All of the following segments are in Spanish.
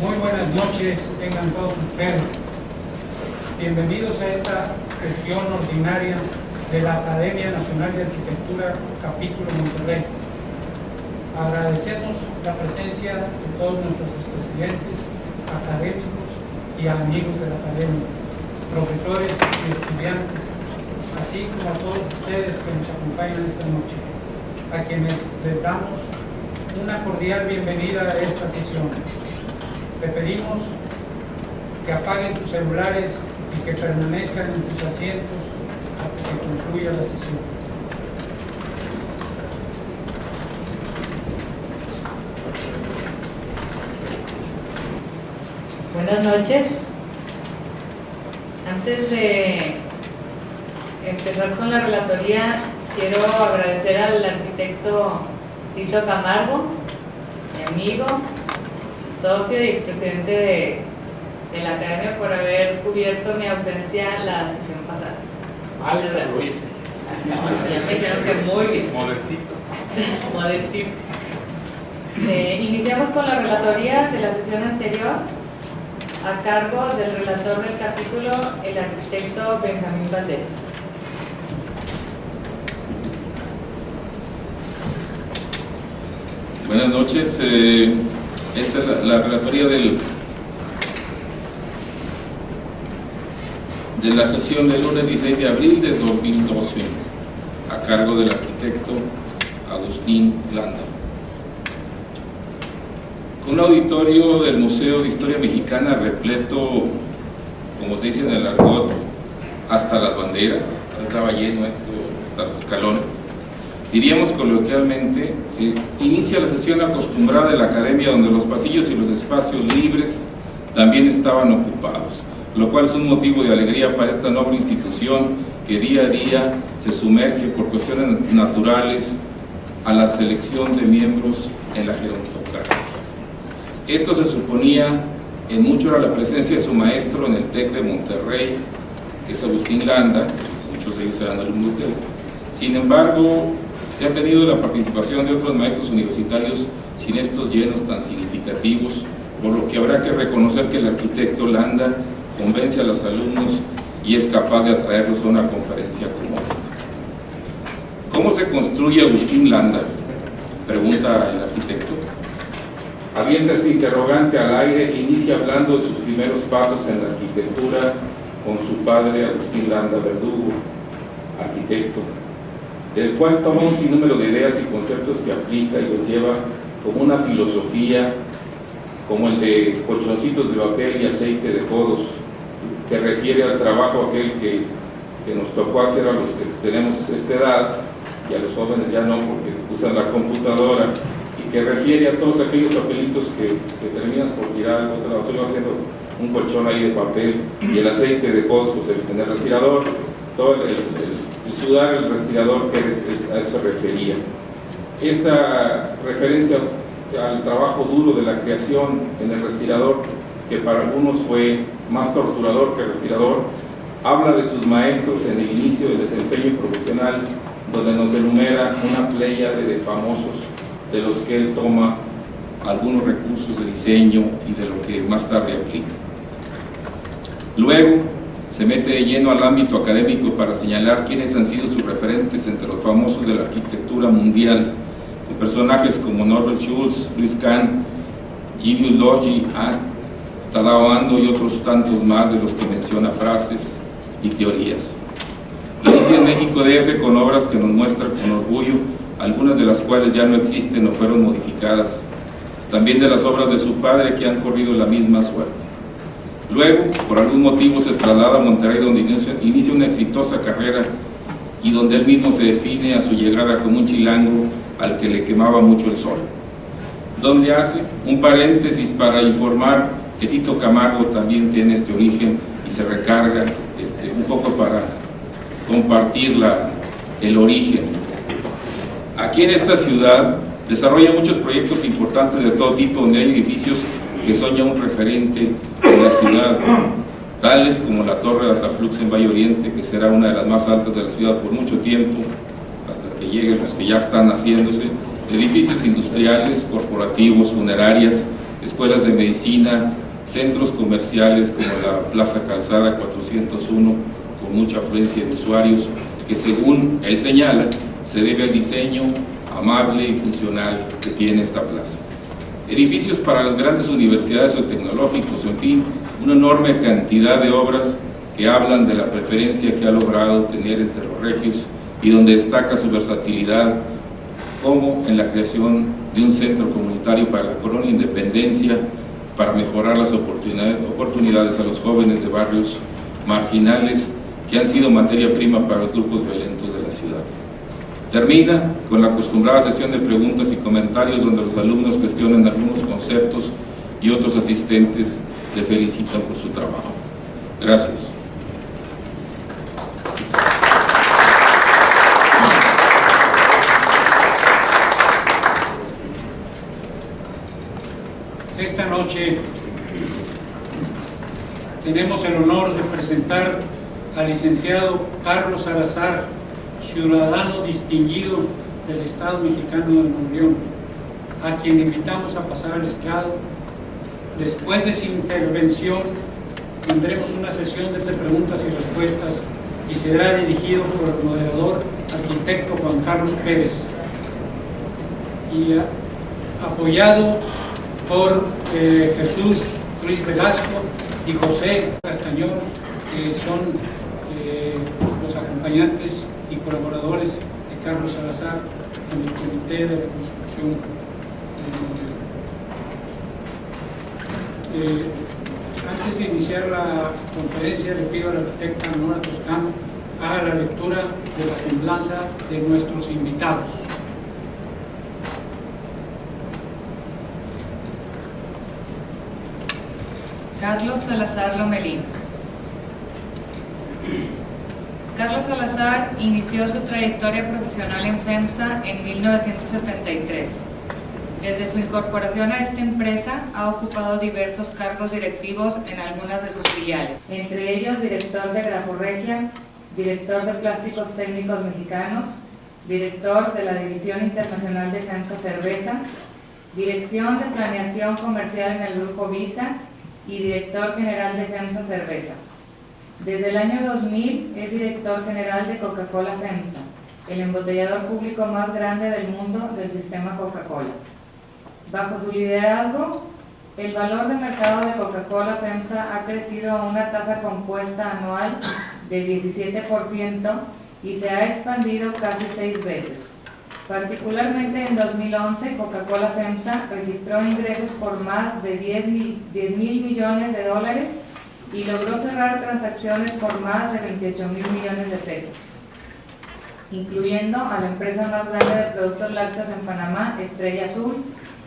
Muy buenas noches, tengan todos ustedes. Bienvenidos a esta sesión ordinaria de la Academia Nacional de Arquitectura, capítulo Monterrey. Agradecemos la presencia de todos nuestros expresidentes, académicos y amigos de la Academia, profesores y estudiantes, así como a todos ustedes que nos acompañan esta noche, a quienes les damos una cordial bienvenida a esta sesión. Le pedimos que apaguen sus celulares y que permanezcan en sus asientos hasta que concluya la sesión. Buenas noches. Antes de empezar con la relatoría, quiero agradecer al arquitecto Tito Camargo, mi amigo, socio y expresidente de la Academia, por haber cubierto mi ausencia la sesión pasada. Muchas gracias. Ya me dijeron que muy bien. Modestito. Modestito. Iniciamos con la relatoría de la sesión anterior, a cargo del relator del capítulo, el arquitecto Benjamín Valdés. Buenas noches. Esta es la relatoría de la sesión del lunes 16 de abril de 2012, a cargo del arquitecto Agustín Landa. Un auditorio del Museo de Historia Mexicana repleto, como se dice en el argot, hasta las banderas, estaba lleno esto, hasta los escalones. Diríamos coloquialmente, inicia la sesión acostumbrada de la Academia, donde los pasillos y los espacios libres también estaban ocupados, lo cual es un motivo de alegría para esta noble institución que día a día se sumerge por cuestiones naturales a la selección de miembros en la gerontocracia. Esto se suponía en mucho era la presencia de su maestro en el TEC de Monterrey, que es Agustín Landa, muchos de ellos eran alumnos de él. Sin embargo, se ha tenido la participación de otros maestros universitarios sin estos llenos tan significativos, por lo que habrá que reconocer que el arquitecto Landa convence a los alumnos y es capaz de atraerlos a una conferencia como esta. ¿Cómo se construye Agustín Landa?, pregunta el arquitecto. Avienta este interrogante al aire e inicia hablando de sus primeros pasos en la arquitectura con su padre Agustín Landa Verdugo, arquitecto, del cual toma un sinnúmero de ideas y conceptos que aplica y los lleva como una filosofía, como el de colchoncitos de papel y aceite de codos, que refiere al trabajo aquel que nos tocó hacer a los que tenemos esta edad, y a los jóvenes ya no, porque usan la computadora, y que refiere a todos aquellos papelitos que terminas por tirar, otra vez haciendo un colchón ahí de papel, y el aceite de codos, pues en el respirador, todo el sudar, el respirador, que a eso se refería. Esta referencia al trabajo duro de la creación en el respirador, que para algunos fue más torturador que respirador, habla de sus maestros en el inicio del desempeño profesional, donde nos enumera una pléyade de famosos, de los que él toma algunos recursos de diseño y de lo que más tarde aplica. Luego se mete de lleno al ámbito académico para señalar quiénes han sido sus referentes entre los famosos de la arquitectura mundial, con personajes como Norbert Schulz, Luis Kahn, Giulio Loggi, Tadao Ando y otros tantos más, de los que menciona frases y teorías. Inicia en México DF con obras que nos muestra con orgullo, algunas de las cuales ya no existen o fueron modificadas, también de las obras de su padre que han corrido la misma suerte. Luego, por algún motivo, se traslada a Monterrey, donde inicia una exitosa carrera y donde él mismo se define a su llegada como un chilango al que le quemaba mucho el sol. Donde hace un paréntesis para informar que Tito Camargo también tiene este origen y se recarga un poco para compartir el origen. Aquí en esta ciudad desarrolla muchos proyectos importantes de todo tipo, donde hay edificios que son ya un referente en la ciudad, tales como la Torre de Ataflux en Valle Oriente, que será una de las más altas de la ciudad por mucho tiempo, hasta que lleguen los que ya están haciéndose, edificios industriales, corporativos, funerarias, escuelas de medicina, centros comerciales como la Plaza Calzada 401, con mucha afluencia de usuarios, que según él señala, se debe al diseño amable y funcional que tiene esta plaza. Edificios para las grandes universidades o tecnológicos, en fin, una enorme cantidad de obras que hablan de la preferencia que ha logrado tener entre los regios y donde destaca su versatilidad, como en la creación de un centro comunitario para la Colonia Independencia, para mejorar las oportunidades a los jóvenes de barrios marginales que han sido materia prima para los grupos violentos de la ciudad. Termina con la acostumbrada sesión de preguntas y comentarios donde los alumnos cuestionan algunos conceptos y otros asistentes le felicitan por su trabajo. Gracias. Esta noche tenemos el honor de presentar al licenciado Carlos Salazar, ciudadano distinguido del Estado mexicano de Nuevo León, a quien invitamos a pasar al estrado. Después de su intervención tendremos una sesión de preguntas y respuestas y será dirigido por el moderador, arquitecto Juan Carlos Pérez, y apoyado por Jesús Ruiz Velasco y José Castañón, que son los acompañantes y colaboradores de Carlos Salazar en el Comité de Reconstrucción de Nuevo León. Antes de iniciar la conferencia, le pido a la arquitecta Nora Toscano haga la lectura de la semblanza de nuestros invitados. Carlos Salazar Lomelí. Carlos Salazar inició su trayectoria profesional en FEMSA en 1973. Desde su incorporación a esta empresa ha ocupado diversos cargos directivos en algunas de sus filiales, entre ellos director de Graforregia, director de Plásticos Técnicos Mexicanos, director de la División Internacional de FEMSA Cerveza, dirección de Planeación Comercial en el Grupo Visa y director general de FEMSA Cerveza. Desde el año 2000 es director general de Coca-Cola FEMSA, el embotellador público más grande del mundo del sistema Coca-Cola. Bajo su liderazgo, el valor de mercado de Coca-Cola FEMSA ha crecido a una tasa compuesta anual de 17% y se ha expandido casi 6 veces. Particularmente en 2011, Coca-Cola FEMSA registró ingresos por más de 10 mil millones de dólares y logró cerrar transacciones por más de 28 mil millones de pesos, incluyendo a la empresa más grande de productos lácteos en Panamá, Estrella Azul,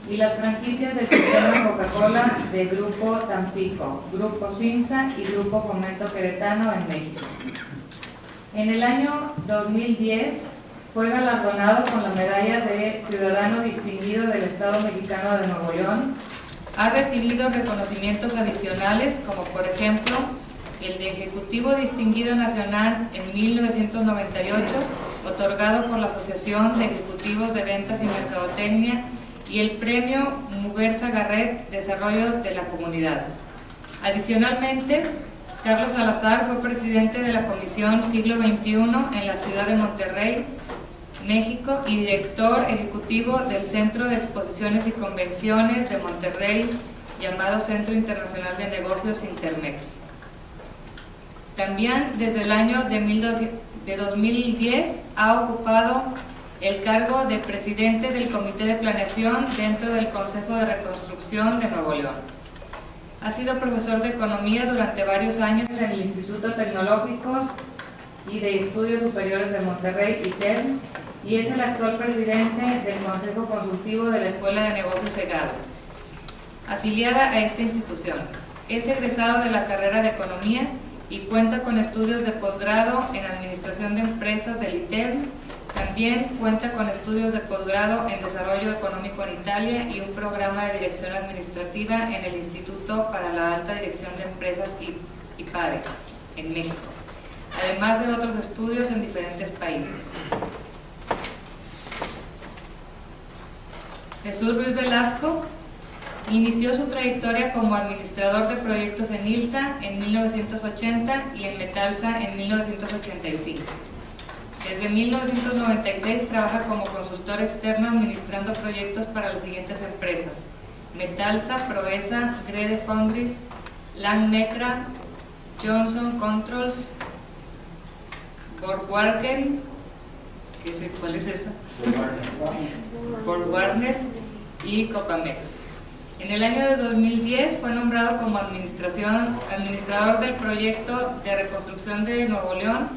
y las franquicias del sistema Coca-Cola de Grupo Tampico, Grupo Simsa y Grupo Fomento Queretano en México. En el año 2010 fue galardonado con la medalla de Ciudadano Distinguido del Estado Mexicano de Nuevo León. Ha recibido reconocimientos adicionales, como por ejemplo el de Ejecutivo Distinguido Nacional en 1998, otorgado por la Asociación de Ejecutivos de Ventas y Mercadotecnia, y el Premio Muguerza Garret Desarrollo de la Comunidad. Adicionalmente, Carlos Salazar fue presidente de la Comisión Siglo XXI en la ciudad de Monterrey, México, y director ejecutivo del Centro de Exposiciones y Convenciones de Monterrey, llamado Centro Internacional de Negocios Intermex. También desde el año de 2010 ha ocupado el cargo de presidente del Comité de Planeación dentro del Consejo de Reconstrucción de Nuevo León. Ha sido profesor de Economía durante varios años en el Instituto Tecnológicos y de Estudios Superiores de Monterrey, ITEM, y es el actual presidente del Consejo Consultivo de la Escuela de Negocios EGAD, afiliada a esta institución. Es egresado de la carrera de Economía y cuenta con estudios de posgrado en Administración de Empresas del ITEM. También cuenta con estudios de posgrado en Desarrollo Económico en Italia y un programa de Dirección Administrativa en el Instituto para la Alta Dirección de Empresas IPADE, en México, además de otros estudios en diferentes países. Jesús Ruiz Velasco Inició su trayectoria como administrador de proyectos en ILSA en 1980 y en Metalsa en 1985. Desde 1996 trabaja como consultor externo administrando proyectos para las siguientes empresas: Metalsa, Proesa, Grede Foundries, Langmekra, Johnson Controls, Borgwarner, ¿cuál es esa? Borgwarner y Copamex. En el año de 2010 fue nombrado como administrador del proyecto de reconstrucción de Nuevo León,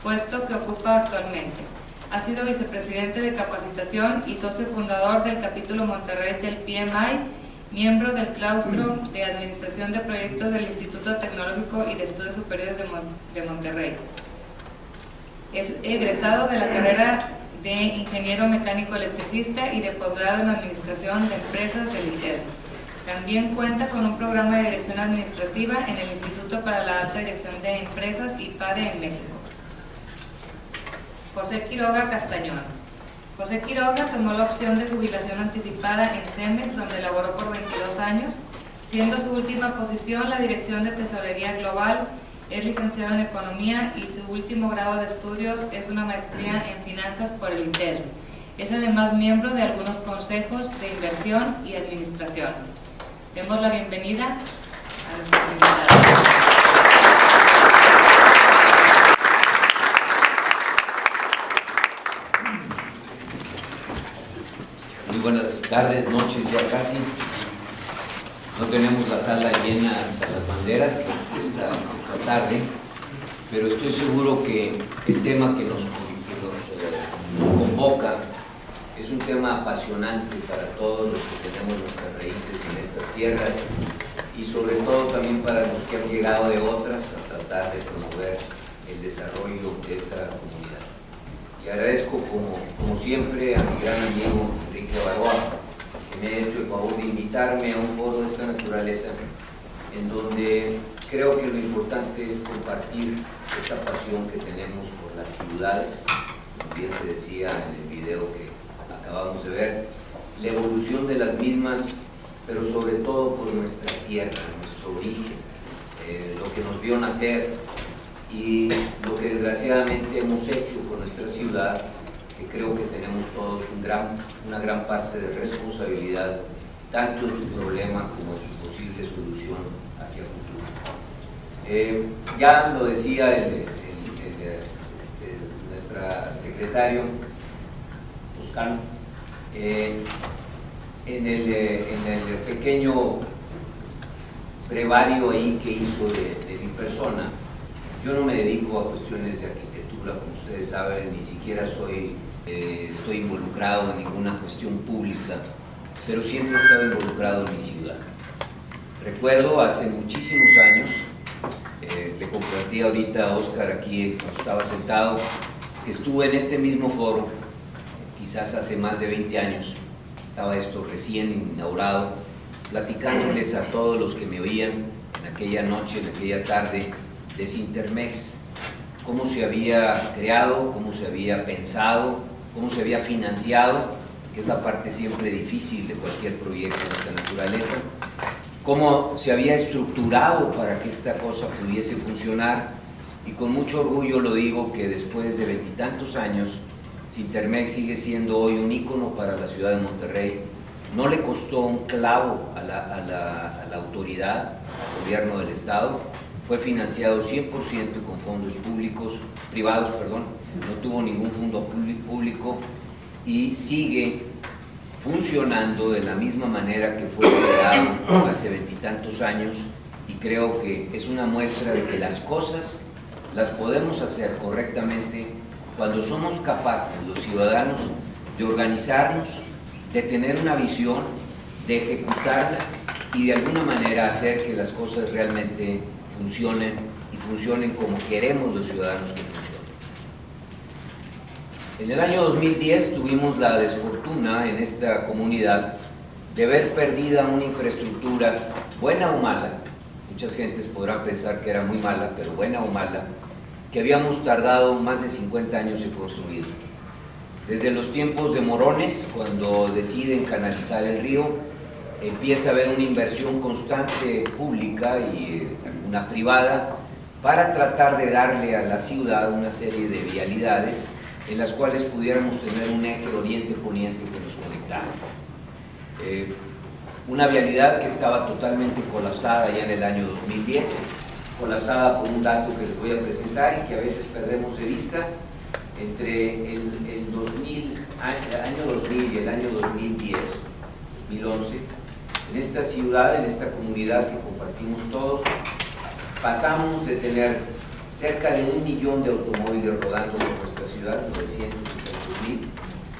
puesto que ocupa actualmente. Ha sido vicepresidente de capacitación y socio fundador del capítulo Monterrey del PMI, miembro del claustro de administración de proyectos del Instituto Tecnológico y de Estudios Superiores de Monterrey. Es egresado de la carrera de ingeniero mecánico electricista y de posgrado en administración de empresas del ITER. También cuenta con un programa de dirección administrativa en el Instituto para la Alta Dirección de Empresas IPADE en México. José Quiroga Castañón. José Quiroga tomó la opción de jubilación anticipada en CEMEX, donde laboró por 22 años, siendo su última posición la dirección de Tesorería Global. Es licenciado en Economía y su último grado de estudios es una maestría en Finanzas por el ITER. Es además miembro de algunos consejos de inversión y administración. Demos la bienvenida a nuestros invitados. Muy buenas tardes, noches ya casi. No tenemos la sala llena hasta las banderas esta tarde, pero estoy seguro que el tema que nos convoca es un tema apasionante para todos los que tenemos nuestras raíces en estas tierras y sobre todo también para los que han llegado de otras a tratar de promover el desarrollo de esta comunidad. Y agradezco como siempre a mi gran amigo Enrique Baroa, que me ha hecho el favor de invitarme a un foro de esta naturaleza, en donde creo que lo importante es compartir esta pasión que tenemos por las ciudades, como bien se decía en el video que acabamos de ver, la evolución de las mismas, pero sobre todo por nuestra tierra, nuestro origen, lo que nos vio nacer y lo que desgraciadamente hemos hecho con nuestra ciudad, que creo que tenemos todos una gran parte de responsabilidad, tanto en su problema como en su posible solución hacia el futuro. Ya lo decía nuestra secretario Toscano, en el pequeño brevario ahí que hizo de mi persona. Yo no me dedico a cuestiones de arquitectura, como ustedes saben, ni siquiera estoy involucrado en ninguna cuestión pública, pero siempre he estado involucrado en mi ciudad. Recuerdo hace muchísimos años, le compartí ahorita a Óscar aquí cuando estaba sentado, que estuve en este mismo foro, quizás hace más de 20 años, estaba esto recién inaugurado, platicándoles a todos los que me oían en aquella noche, en aquella tarde, de Sintermex, cómo se había creado, cómo se había pensado, cómo se había financiado, que es la parte siempre difícil de cualquier proyecto de esta naturaleza, cómo se había estructurado para que esta cosa pudiese funcionar, y con mucho orgullo lo digo que después de 20 y tantos años, Sintermex sigue siendo hoy un ícono para la ciudad de Monterrey. No le costó un clavo a la autoridad, al gobierno del estado, fue financiado 100% con fondos privados, no tuvo ningún fondo público y sigue funcionando de la misma manera que fue creado hace 20 y tantos años, y creo que es una muestra de que las cosas las podemos hacer correctamente cuando somos capaces, los ciudadanos, de organizarnos, de tener una visión, de ejecutarla y de alguna manera hacer que las cosas realmente funcionen y funcionen como queremos los ciudadanos que funcionen. En el año 2010 tuvimos la desfortuna en esta comunidad de ver perdida una infraestructura, buena o mala, muchas gentes podrán pensar que era muy mala, pero buena o mala, que habíamos tardado más de 50 años en construir. Desde los tiempos de Morones, cuando deciden canalizar el río, empieza a haber una inversión constante pública y una privada para tratar de darle a la ciudad una serie de vialidades en las cuales pudiéramos tener un eje oriente-poniente que nos conectara. Una vialidad que estaba totalmente colapsada ya en el año 2010, colapsada por un dato que les voy a presentar y que a veces perdemos de vista. Entre el año 2000 y el año 2010, 2011, en esta ciudad, en esta comunidad que compartimos todos, pasamos de tener cerca de 1 millón de automóviles rodando por nuestra ciudad, 900.000,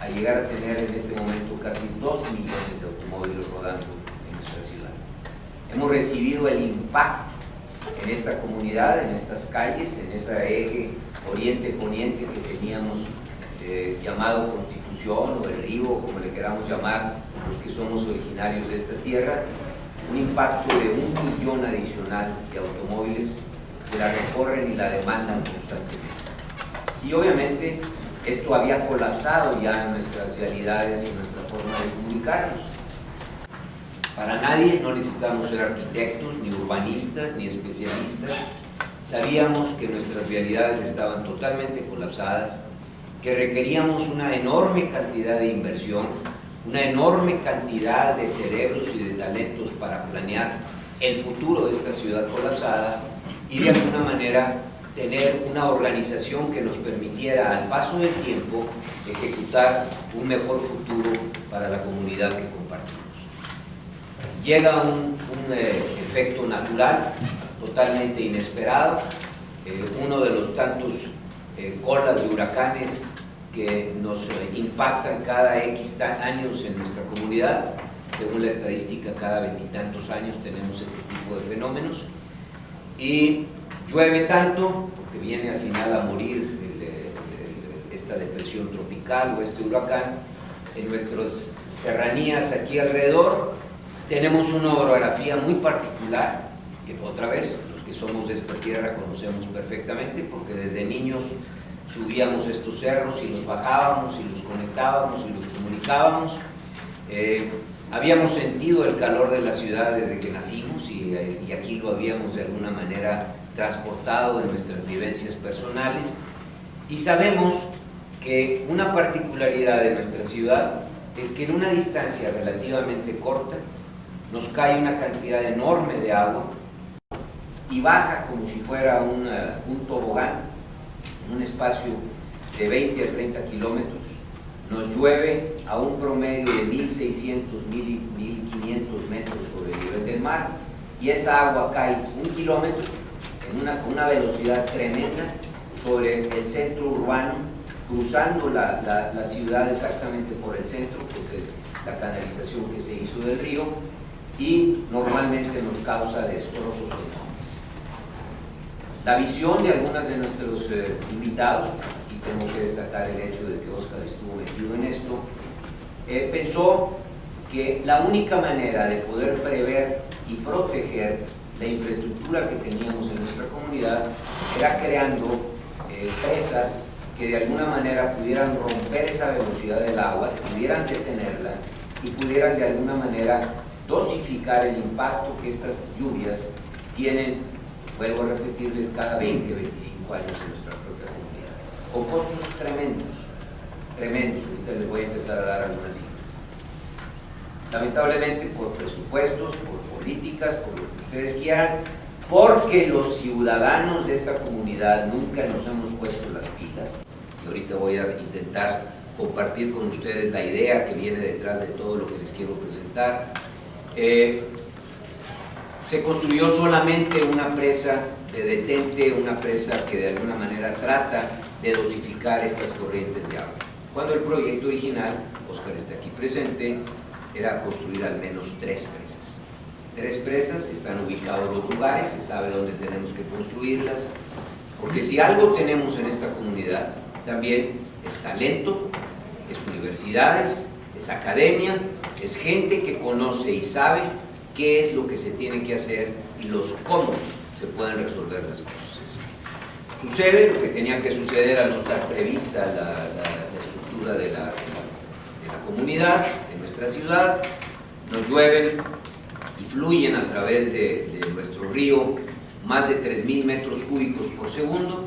a llegar a tener en este momento casi 2 millones de automóviles rodando en nuestra ciudad. Hemos recibido el impacto en esta comunidad, en estas calles, en ese eje oriente-poniente que teníamos llamado Constitución o el Río, como le queramos llamar los que somos originarios de esta tierra, un impacto de 1 millón adicional de automóviles que la recorren y la demandan constantemente. Y obviamente esto había colapsado ya nuestras realidades y nuestra forma de comunicarnos. Para nadie, no necesitamos ser arquitectos, ni urbanistas, ni especialistas. Sabíamos que nuestras vialidades estaban totalmente colapsadas, que requeríamos una enorme cantidad de inversión, una enorme cantidad de cerebros y de talentos para planear el futuro de esta ciudad colapsada y de alguna manera tener una organización que nos permitiera al paso del tiempo ejecutar un mejor futuro para la comunidad que compartimos. Llega un efecto natural totalmente inesperado, uno de los tantos colas de huracanes que nos impactan cada X años en nuestra comunidad. Según la estadística, cada 20 y tantos años tenemos este tipo de fenómenos. Y llueve tanto, porque viene al final a morir esta depresión tropical o este huracán, en nuestras serranías aquí alrededor tenemos una orografía muy particular, que otra vez, los que somos de esta tierra conocemos perfectamente, porque desde niños subíamos estos cerros y los bajábamos y los conectábamos y los comunicábamos. Habíamos sentido el calor de la ciudad desde que nacimos y aquí lo habíamos de alguna manera transportado en nuestras vivencias personales, y sabemos que una particularidad de nuestra ciudad es que en una distancia relativamente corta nos cae una cantidad enorme de agua y baja como si fuera un tobogán en un espacio de 20 a 30 kilómetros. Nos llueve a un promedio de 1.600, 1.500 metros sobre el nivel del mar, y esa agua cae 1 kilómetro con una velocidad tremenda sobre el centro urbano, cruzando la ciudad exactamente por el centro, que es la canalización que se hizo del río, y normalmente nos causa destrozos enormes. La visión de algunos de nuestros invitados, y tengo que destacar el hecho de que Óscar estuvo metido en esto, pensó que la única manera de poder prever y proteger la infraestructura que teníamos en nuestra comunidad era creando presas que de alguna manera pudieran romper esa velocidad del agua, pudieran detenerla y pudieran de alguna manera dosificar el impacto que estas lluvias tienen, vuelvo a repetirles, cada 20, 25 años en nuestra propia comunidad, con costos tremendos, tremendos. Ahorita les voy a empezar a dar algunas cifras. Lamentablemente, por presupuestos, por políticas, por lo que ustedes quieran, porque los ciudadanos de esta comunidad nunca nos hemos puesto las pilas, y ahorita voy a intentar compartir con ustedes la idea que viene detrás de todo lo que les quiero presentar. Se construyó solamente una presa de detente, una presa que de alguna manera trata de dosificar estas corrientes de agua, cuando el proyecto original, Óscar está aquí presente, era construir al menos 3 presas. 3 presas, están ubicados los lugares, se sabe dónde tenemos que construirlas, porque si algo tenemos en esta comunidad, también es talento, es universidades, es academia, es gente que conoce y sabe qué es lo que se tiene que hacer y los cómo se pueden resolver las cosas. Sucede lo que tenía que suceder al no estar prevista la estructura de la comunidad, de nuestra ciudad. nos llueven y fluyen a través de nuestro río más de 3.000 metros cúbicos por segundo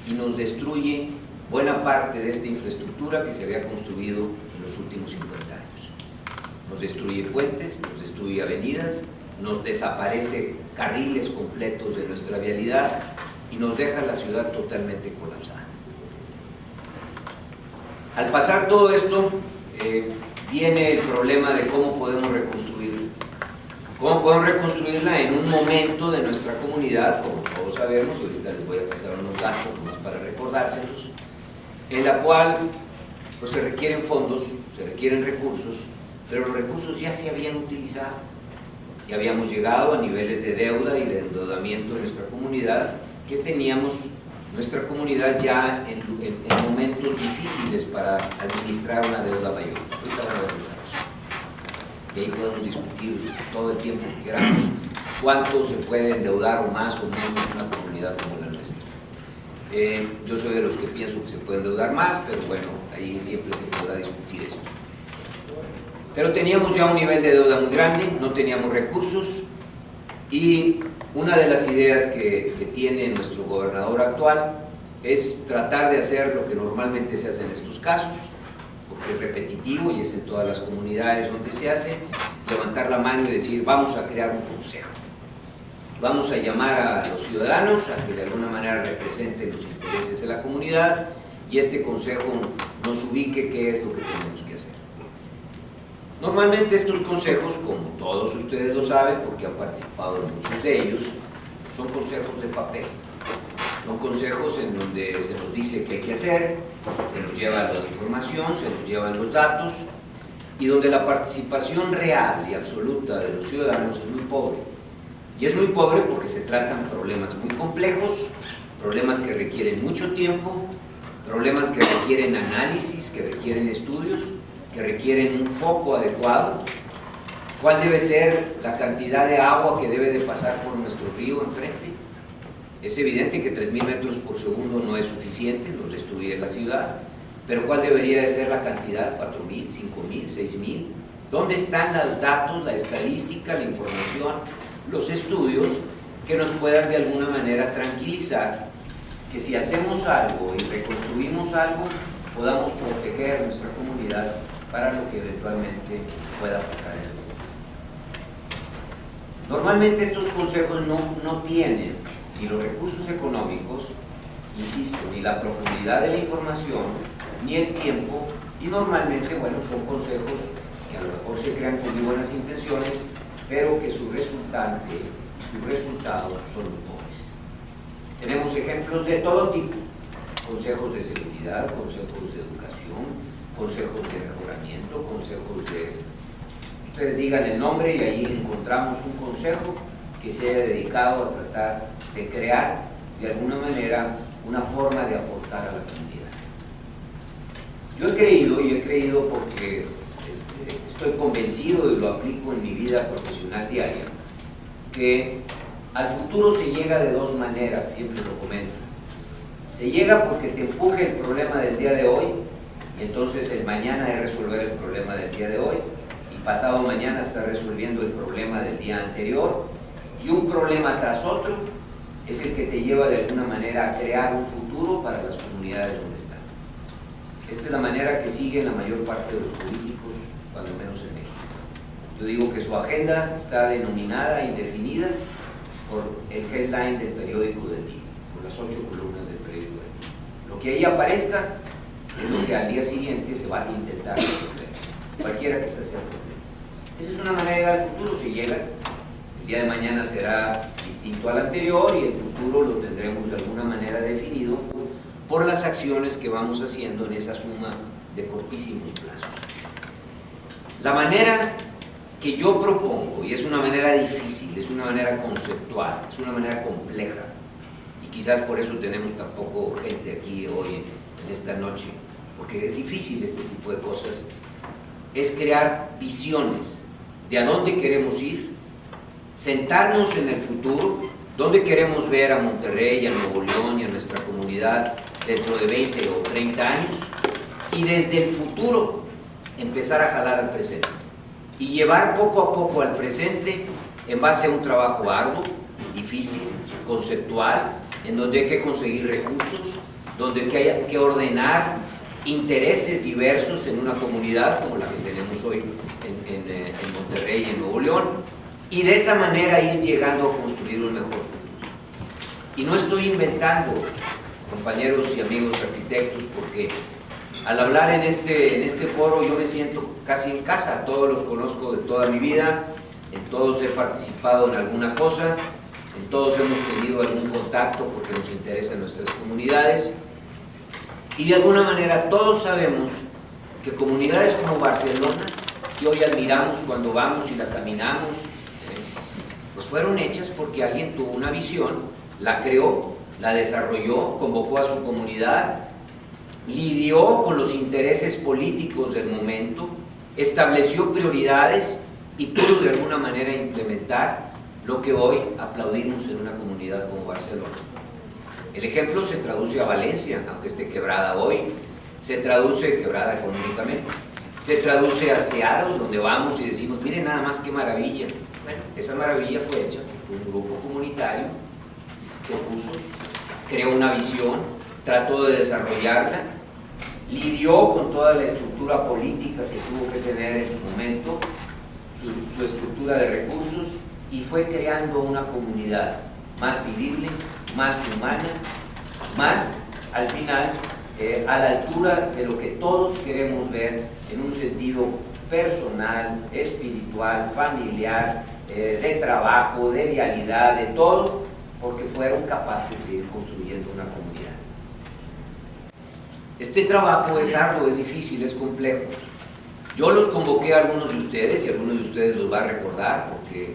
y nos destruye buena parte de esta infraestructura que se había construido en los últimos 50 años. Nos destruye puentes, nos destruye avenidas, nos desaparece carriles completos de nuestra vialidad y nos deja la ciudad totalmente colapsada. Al pasar todo esto, viene el problema de cómo podemos reconstruirla. ¿Cómo podemos reconstruirla en un momento de nuestra comunidad, como todos sabemos, y ahorita les voy a pasar unos datos más para recordárselos, en la cual pues, se requieren fondos, se requieren recursos, pero los recursos ya se habían utilizado. Ya habíamos llegado a niveles de deuda y de endeudamiento en nuestra comunidad, que teníamos nuestra comunidad ya en momentos difíciles para administrar una deuda mayor. Ahorita vamos a ver los datos. Y ahí podemos discutir todo el tiempo que queramos cuánto se puede endeudar o más o menos en una comunidad como la nuestra. Yo soy de los que pienso que se puede endeudar más, pero bueno, ahí siempre se podrá discutir esto. Pero teníamos ya un nivel de deuda muy grande, no teníamos recursos y una de las ideas que tiene nuestro gobernador actual es tratar de hacer lo que normalmente se hace en estos casos, porque es repetitivo y es en todas las comunidades donde se hace, es levantar la mano y decir vamos a crear un consejo. Vamos a llamar a los ciudadanos a que de alguna manera representen los intereses de la comunidad y este consejo nos ubique qué es lo que tenemos que hacer. Normalmente estos consejos, como todos ustedes lo saben, porque han participado en muchos de ellos, son consejos de papel. Son consejos en donde se nos dice qué hay que hacer, se nos lleva la información, se nos llevan los datos, y donde la participación real y absoluta de los ciudadanos es muy pobre. Y es muy pobre porque se tratan problemas muy complejos, problemas que requieren mucho tiempo, problemas que requieren análisis, que requieren estudios, que requieren un foco adecuado. ¿Cuál debe ser la cantidad de agua que debe de pasar por nuestro río enfrente? Es evidente que 3.000 metros por segundo no es suficiente, nos destruye la ciudad, pero ¿cuál debería de ser la cantidad? ¿4.000, 5.000, 6.000? ¿Dónde están los datos, la estadística, la información, los estudios que nos puedan de alguna manera tranquilizar que si hacemos algo y reconstruimos algo, podamos proteger nuestra comunidad para lo que eventualmente pueda pasar en el futuro? Normalmente estos consejos no tienen ni los recursos económicos, insisto, ni la profundidad de la información, ni el tiempo, y normalmente, bueno, son consejos que a lo mejor se crean con muy buenas intenciones, pero que su resultante y sus resultados son muy pobres. Tenemos ejemplos de todo tipo: consejos de seguridad, consejos de educación, consejos de mejoramiento, consejos de... Ustedes digan el nombre y ahí encontramos un consejo que se haya dedicado a tratar de crear de alguna manera una forma de aportar a la comunidad. Yo he creído porque estoy convencido y lo aplico en mi vida profesional diaria, que al futuro se llega de dos maneras, siempre lo comento. Se llega porque te empuje el problema del día de hoy, y entonces el mañana es resolver el problema del día de hoy, y pasado mañana está resolviendo el problema del día anterior, y un problema tras otro es el que te lleva de alguna manera a crear un futuro para las comunidades donde están. Esta es la manera que siguen la mayor parte de los políticos, cuando menos en México. Yo digo que su agenda está denominada y definida por el headline del periódico del día, por las 8 columnas del periódico del día. Lo que ahí aparezca es lo que al día siguiente se va a intentar resolver, cualquiera que sea el problema. Esa es una manera de llegar al futuro. Si llega, el día de mañana será distinto al anterior y el futuro lo tendremos de alguna manera definido por las acciones que vamos haciendo en esa suma de cortísimos plazos. La manera que yo propongo, y es una manera difícil, es una manera conceptual, es una manera compleja, y quizás por eso tenemos tan poco gente aquí hoy en esta noche, porque es difícil este tipo de cosas, es crear visiones de a dónde queremos ir, sentarnos en el futuro, dónde queremos ver a Monterrey, a Nuevo León y a nuestra comunidad dentro de 20 o 30 años, y desde el futuro empezar a jalar al presente. y llevar poco a poco al presente en base a un trabajo arduo, difícil, conceptual, en donde hay que conseguir recursos, donde hay que ordenar intereses diversos en una comunidad como la que tenemos hoy en Monterrey y en Nuevo León, y de esa manera ir llegando a construir un mejor futuro. Y no estoy inventando, compañeros y amigos arquitectos, porque al hablar en este foro yo me siento casi en casa. Todos los conozco de toda mi vida, en todos he participado en alguna cosa, en todos hemos tenido algún contacto porque nos interesan nuestras comunidades, y de alguna manera todos sabemos que comunidades como Barcelona, que hoy admiramos cuando vamos y la caminamos, pues fueron hechas porque alguien tuvo una visión, la creó, la desarrolló, convocó a su comunidad, lidió con los intereses políticos del momento, estableció prioridades y pudo de alguna manera implementar lo que hoy aplaudimos en una comunidad como Barcelona. El ejemplo se traduce a Valencia, aunque esté quebrada hoy, se traduce quebrada económicamente, se traduce a Seattle, donde vamos y decimos, miren nada más qué maravilla. Bueno, esa maravilla fue hecha por un grupo comunitario, se puso, creó una visión, trató de desarrollarla, lidió con toda la estructura política que tuvo que tener en su momento, su estructura de recursos, y fue creando una comunidad más vivible, más humana, más, al final, a la altura de lo que todos queremos ver en un sentido personal, espiritual, familiar, de trabajo, de vialidad, de todo, porque fueron capaces de ir construyendo una comunidad. Este trabajo es arduo, es difícil, es complejo. Yo los convoqué a algunos de ustedes, y algunos de ustedes los va a recordar, porque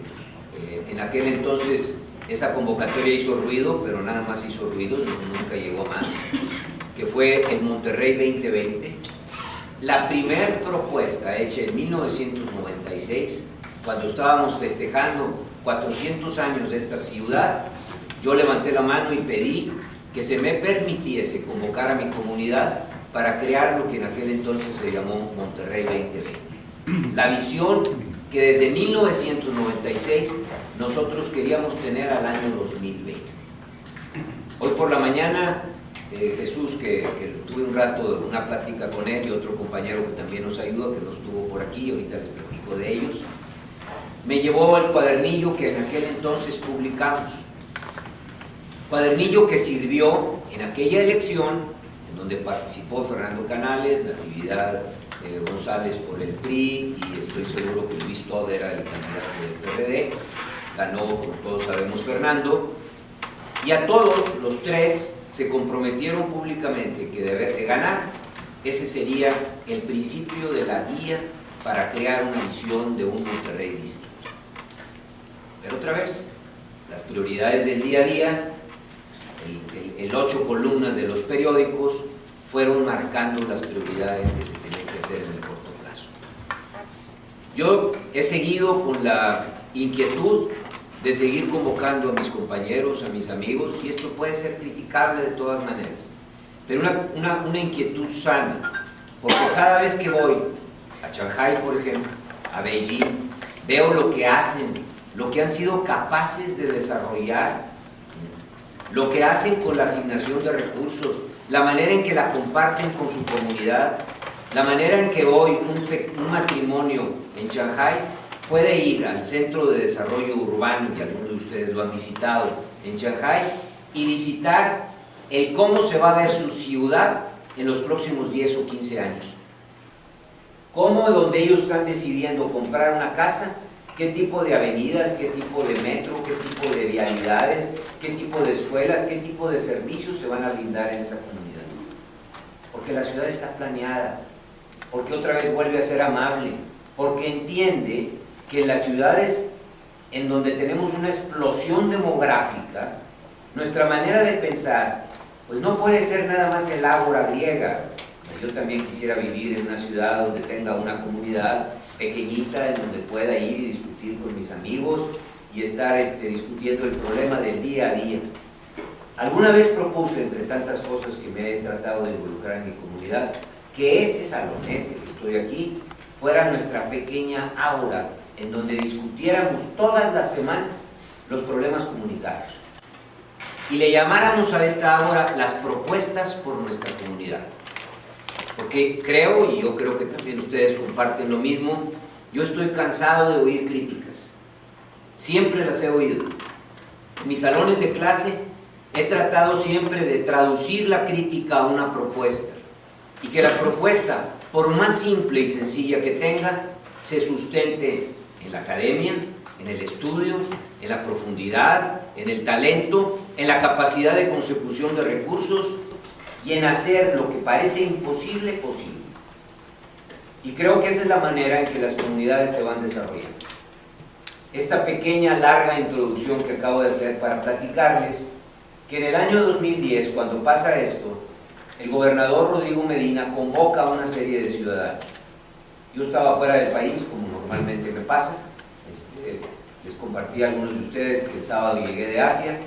en aquel entonces esa convocatoria hizo ruido, pero nada más hizo ruido, nunca llegó a más, que fue el Monterrey 2020, la primer propuesta hecha en 1996, cuando estábamos festejando 400 años de esta ciudad. Yo levanté la mano y pedí que se me permitiese convocar a mi comunidad para crear lo que en aquel entonces se llamó Monterrey 2020. La visión que desde 1996 nosotros queríamos tener al año 2020. Hoy por la mañana, Jesús, que tuve un rato, una plática con él, y otro compañero que también nos ayuda, que nos estuvo por aquí, ahorita les platico de ellos, me llevó el cuadernillo que en aquel entonces publicamos. Cuadernillo que sirvió en aquella elección, en donde participó Fernando Canales, Natividad González por el PRI, y estoy seguro que Luis Todd era el candidato del PRD, ganó, como todos sabemos, Fernando, y a todos los tres se comprometieron públicamente que de ganar, ese sería el principio de la guía para crear una visión de un Monterrey distinto. Pero otra vez, las prioridades del día a día, el 8 columnas de los periódicos, fueron marcando las prioridades que se tenían que hacer en el corto plazo. Yo he seguido con la inquietud de seguir convocando a mis compañeros, a mis amigos, y esto puede ser criticable de todas maneras, pero una inquietud sana, porque cada vez que voy a Shanghái, por ejemplo, a Beijing, veo lo que hacen, lo que han sido capaces de desarrollar, lo que hacen con la asignación de recursos, la manera en que la comparten con su comunidad, la manera en que hoy un matrimonio en Shanghái puede ir al Centro de Desarrollo Urbano, y algunos de ustedes lo han visitado en Shanghái, y visitar el cómo se va a ver su ciudad en los próximos 10 o 15 años. Cómo donde ellos están decidiendo comprar una casa, qué tipo de avenidas, qué tipo de metro, qué tipo de vialidades, qué tipo de escuelas, qué tipo de servicios se van a brindar en esa comunidad. Porque la ciudad está planeada, porque otra vez vuelve a ser amable, porque entiende que en las ciudades en donde tenemos una explosión demográfica, nuestra manera de pensar, pues no puede ser nada más el ágora griega. Yo también quisiera vivir en una ciudad donde tenga una comunidad pequeñita, en donde pueda ir y discutir con mis amigos y estar discutiendo el problema del día a día. Alguna vez propuse, entre tantas cosas que me he tratado de involucrar en mi comunidad, que este salón, que estoy aquí, fuera nuestra pequeña aula en donde discutiéramos todas las semanas los problemas comunitarios y le llamáramos a esta aula las propuestas por nuestra comunidad. Porque creo, y yo creo que también ustedes comparten lo mismo, yo estoy cansado de oír críticas. Siempre las he oído. En mis salones de clase he tratado siempre de traducir la crítica a una propuesta y que la propuesta, por más simple y sencilla que tenga, se sustente en la academia, en el estudio, en la profundidad, en el talento, en la capacidad de consecución de recursos y en hacer lo que parece imposible, posible. Y creo que esa es la manera en que las comunidades se van desarrollando. Esta pequeña, larga introducción que acabo de hacer para platicarles que en el año 2010, cuando pasa esto, el gobernador Rodrigo Medina convoca a una serie de ciudadanos. Yo estaba fuera del país, como normalmente me pasa. Les compartí a algunos de ustedes que el sábado llegué de Asia,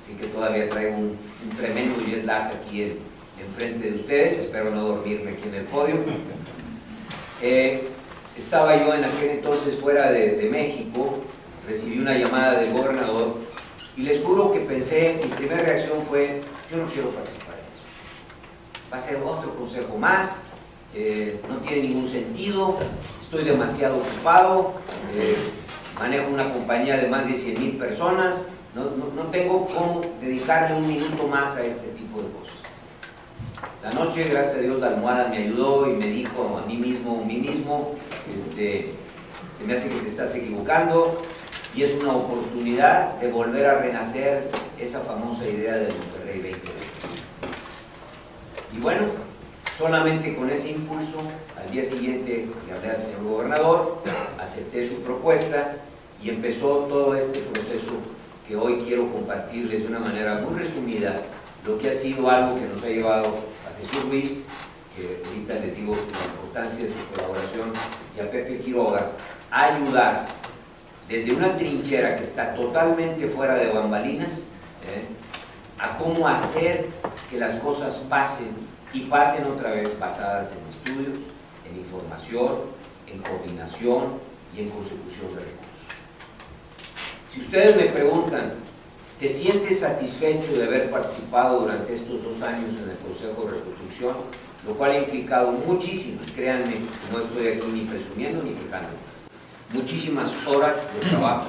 así que todavía traigo un tremendo jet lag aquí enfrente de ustedes. Espero no dormirme aquí en el podio. Estaba yo en aquel entonces fuera de México, recibí una llamada del gobernador y les juro que pensé, mi primera reacción fue: yo no quiero participar en eso. Va a ser otro consejo más, no tiene ningún sentido, estoy demasiado ocupado, manejo una compañía de más de 100,000 personas, no tengo cómo dedicarle un minuto más a este tipo de cosas. La noche, gracias a Dios, la almohada me ayudó y me dijo a mí mismo, se me hace que te estás equivocando y es una oportunidad de volver a renacer esa famosa idea del Monterrey 2020. Y bueno, solamente con ese impulso, al día siguiente le hablé al señor gobernador, acepté su propuesta y empezó todo este proceso que hoy quiero compartirles de una manera muy resumida, lo que ha sido algo que nos ha llevado a Jesús Ruiz, que ahorita les digo la importancia de su colaboración, y a Pepe Quiroga, a ayudar desde una trinchera que está totalmente fuera de bambalinas, a cómo hacer que las cosas pasen y pasen otra vez basadas en estudios, en información, en coordinación y en consecución de recursos. Si ustedes me preguntan, ¿te sientes satisfecho de haber participado durante estos 2 años en el Consejo de Reconstrucción? Lo cual ha implicado muchísimas, créanme, no estoy aquí ni presumiendo ni quejándome, muchísimas horas de trabajo,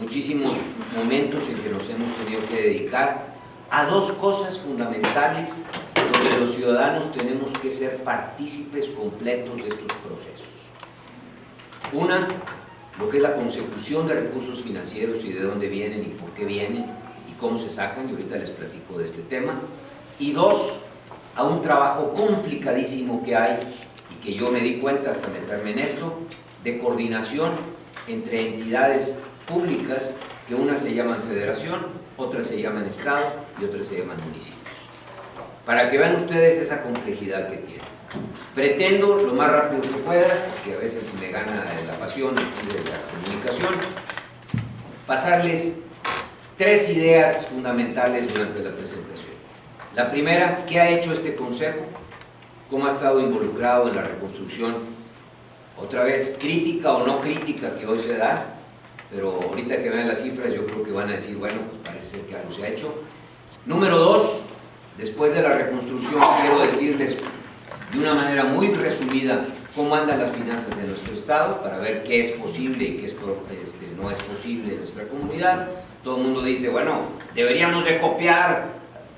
muchísimos momentos en que nos hemos tenido que dedicar a 2 cosas fundamentales donde los ciudadanos tenemos que ser partícipes completos de estos procesos. Una, lo que es la consecución de recursos financieros y de dónde vienen y por qué vienen y cómo se sacan, y ahorita les platico de este tema. Y 2, a un trabajo complicadísimo que hay y que yo me di cuenta hasta meterme en esto, de coordinación entre entidades públicas, que unas se llaman federación, otras se llaman estado y otras se llaman municipios. Para que vean ustedes esa complejidad que tiene. Pretendo lo más rápido que pueda, porque a veces me gana la pasión de la comunicación, pasarles 3 ideas fundamentales durante la presentación. La primera, ¿qué ha hecho este consejo? ¿Cómo ha estado involucrado en la reconstrucción? Otra vez, crítica o no crítica que hoy se da, pero ahorita que vean las cifras yo creo que van a decir, bueno, pues parece ser que algo se ha hecho. Número 2, después de la reconstrucción quiero decirles de una manera muy resumida cómo andan las finanzas de nuestro estado, para ver qué es posible y qué no es posible en nuestra comunidad. Todo el mundo dice, bueno, deberíamos de copiar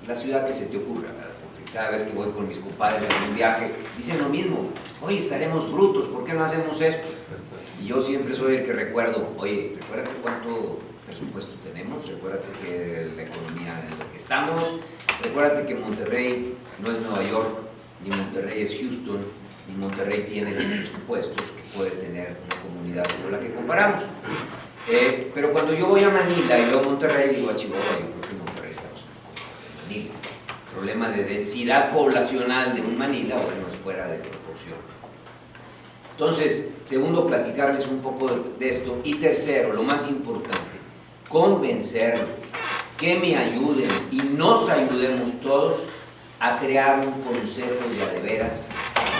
la ciudad que se te ocurra, ¿verdad? Porque cada vez que voy con mis compadres en un viaje, dicen lo mismo: oye, estaremos brutos, ¿por qué no hacemos esto? Y yo siempre soy el que recuerdo, oye, recuérdate cuánto presupuesto tenemos, recuérdate que la economía en la que estamos, recuérdate que Monterrey no es Nueva York, ni Monterrey es Houston, ni Monterrey tiene los presupuestos que puede tener una comunidad con la que comparamos. Pero cuando yo voy a Manila y veo Monterrey, digo a Chihuahua, yo creo que Monterrey estamos en Manila. El problema de densidad poblacional de un Manila, bueno, es fuera de proporción. Entonces, segundo, platicarles un poco de esto. Y tercero, lo más importante, convencerlos, que me ayuden y nos ayudemos todos a crear un consejo de a de veras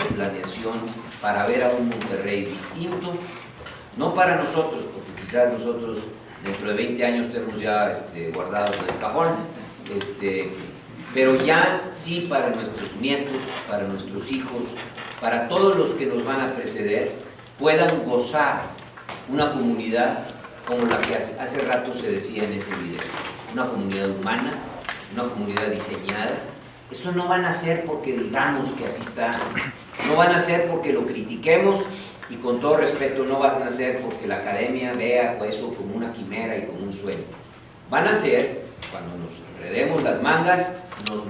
de planeación para ver a un Monterrey distinto, no para nosotros, porque quizás nosotros dentro de 20 años tenemos ya guardados en el cajón, pero ya sí para nuestros nietos, para nuestros hijos, para todos los que nos van a preceder, puedan gozar una comunidad como la que hace rato se decía en ese video, una comunidad humana, una comunidad diseñada. Esto no van a ser porque digamos que así está, no van a ser porque lo critiquemos, y con todo respeto no van a ser porque la academia vea eso como una quimera y como un sueño. Van a ser cuando nos enredemos las mangas, nos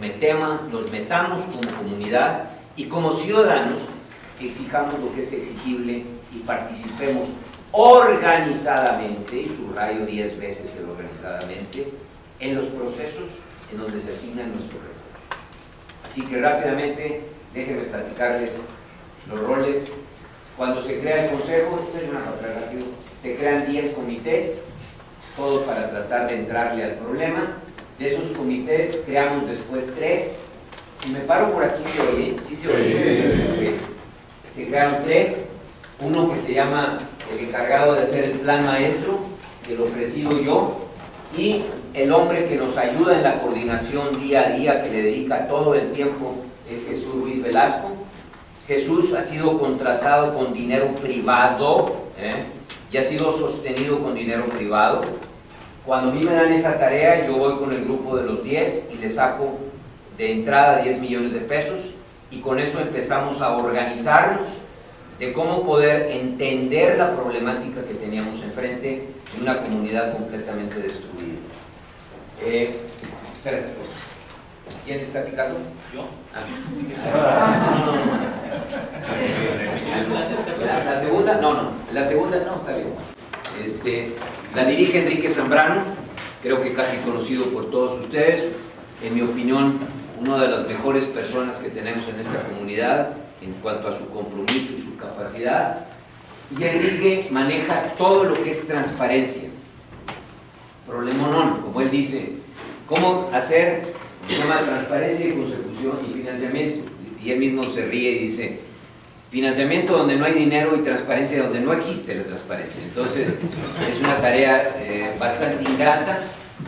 metamos como comunidad y como ciudadanos exijamos lo que es exigible y participemos organizadamente, y subrayo 10 veces el organizadamente, en los procesos en donde se asignan nuestros recursos. Así que rápidamente, déjenme platicarles los roles. Cuando se crea el consejo, se crean 10 comités, todos para tratar de entrarle al problema. De esos comités creamos después 3. Si me paro por aquí, ¿se oye? ¿Sí se oye? Se crearon 3. Uno que se llama el encargado de hacer el plan maestro, que lo presido yo, y el hombre que nos ayuda en la coordinación día a día, que le dedica todo el tiempo, es Jesús Ruiz Velasco. Jesús ha sido contratado con dinero privado, y ha sido sostenido con dinero privado. Cuando a mí me dan esa tarea, yo voy con el grupo de los 10 y le saco de entrada 10 millones de pesos, y con eso empezamos a organizarnos de cómo poder entender la problemática que teníamos enfrente en una comunidad completamente destruida. Espérate, pues. ¿Quién está picando? ¿Yo? La segunda, la segunda, está bien. La dirige Enrique Zambrano, creo que casi conocido por todos ustedes, en mi opinión, una de las mejores personas que tenemos en esta comunidad en cuanto a su compromiso y su capacidad. Y Enrique maneja todo lo que es transparencia. Problemón, como él dice, cómo hacer, se llama transparencia y consecución y financiamiento. Y él mismo se ríe y dice, financiamiento donde no hay dinero y transparencia donde no existe la transparencia. Entonces, es una tarea bastante ingrata.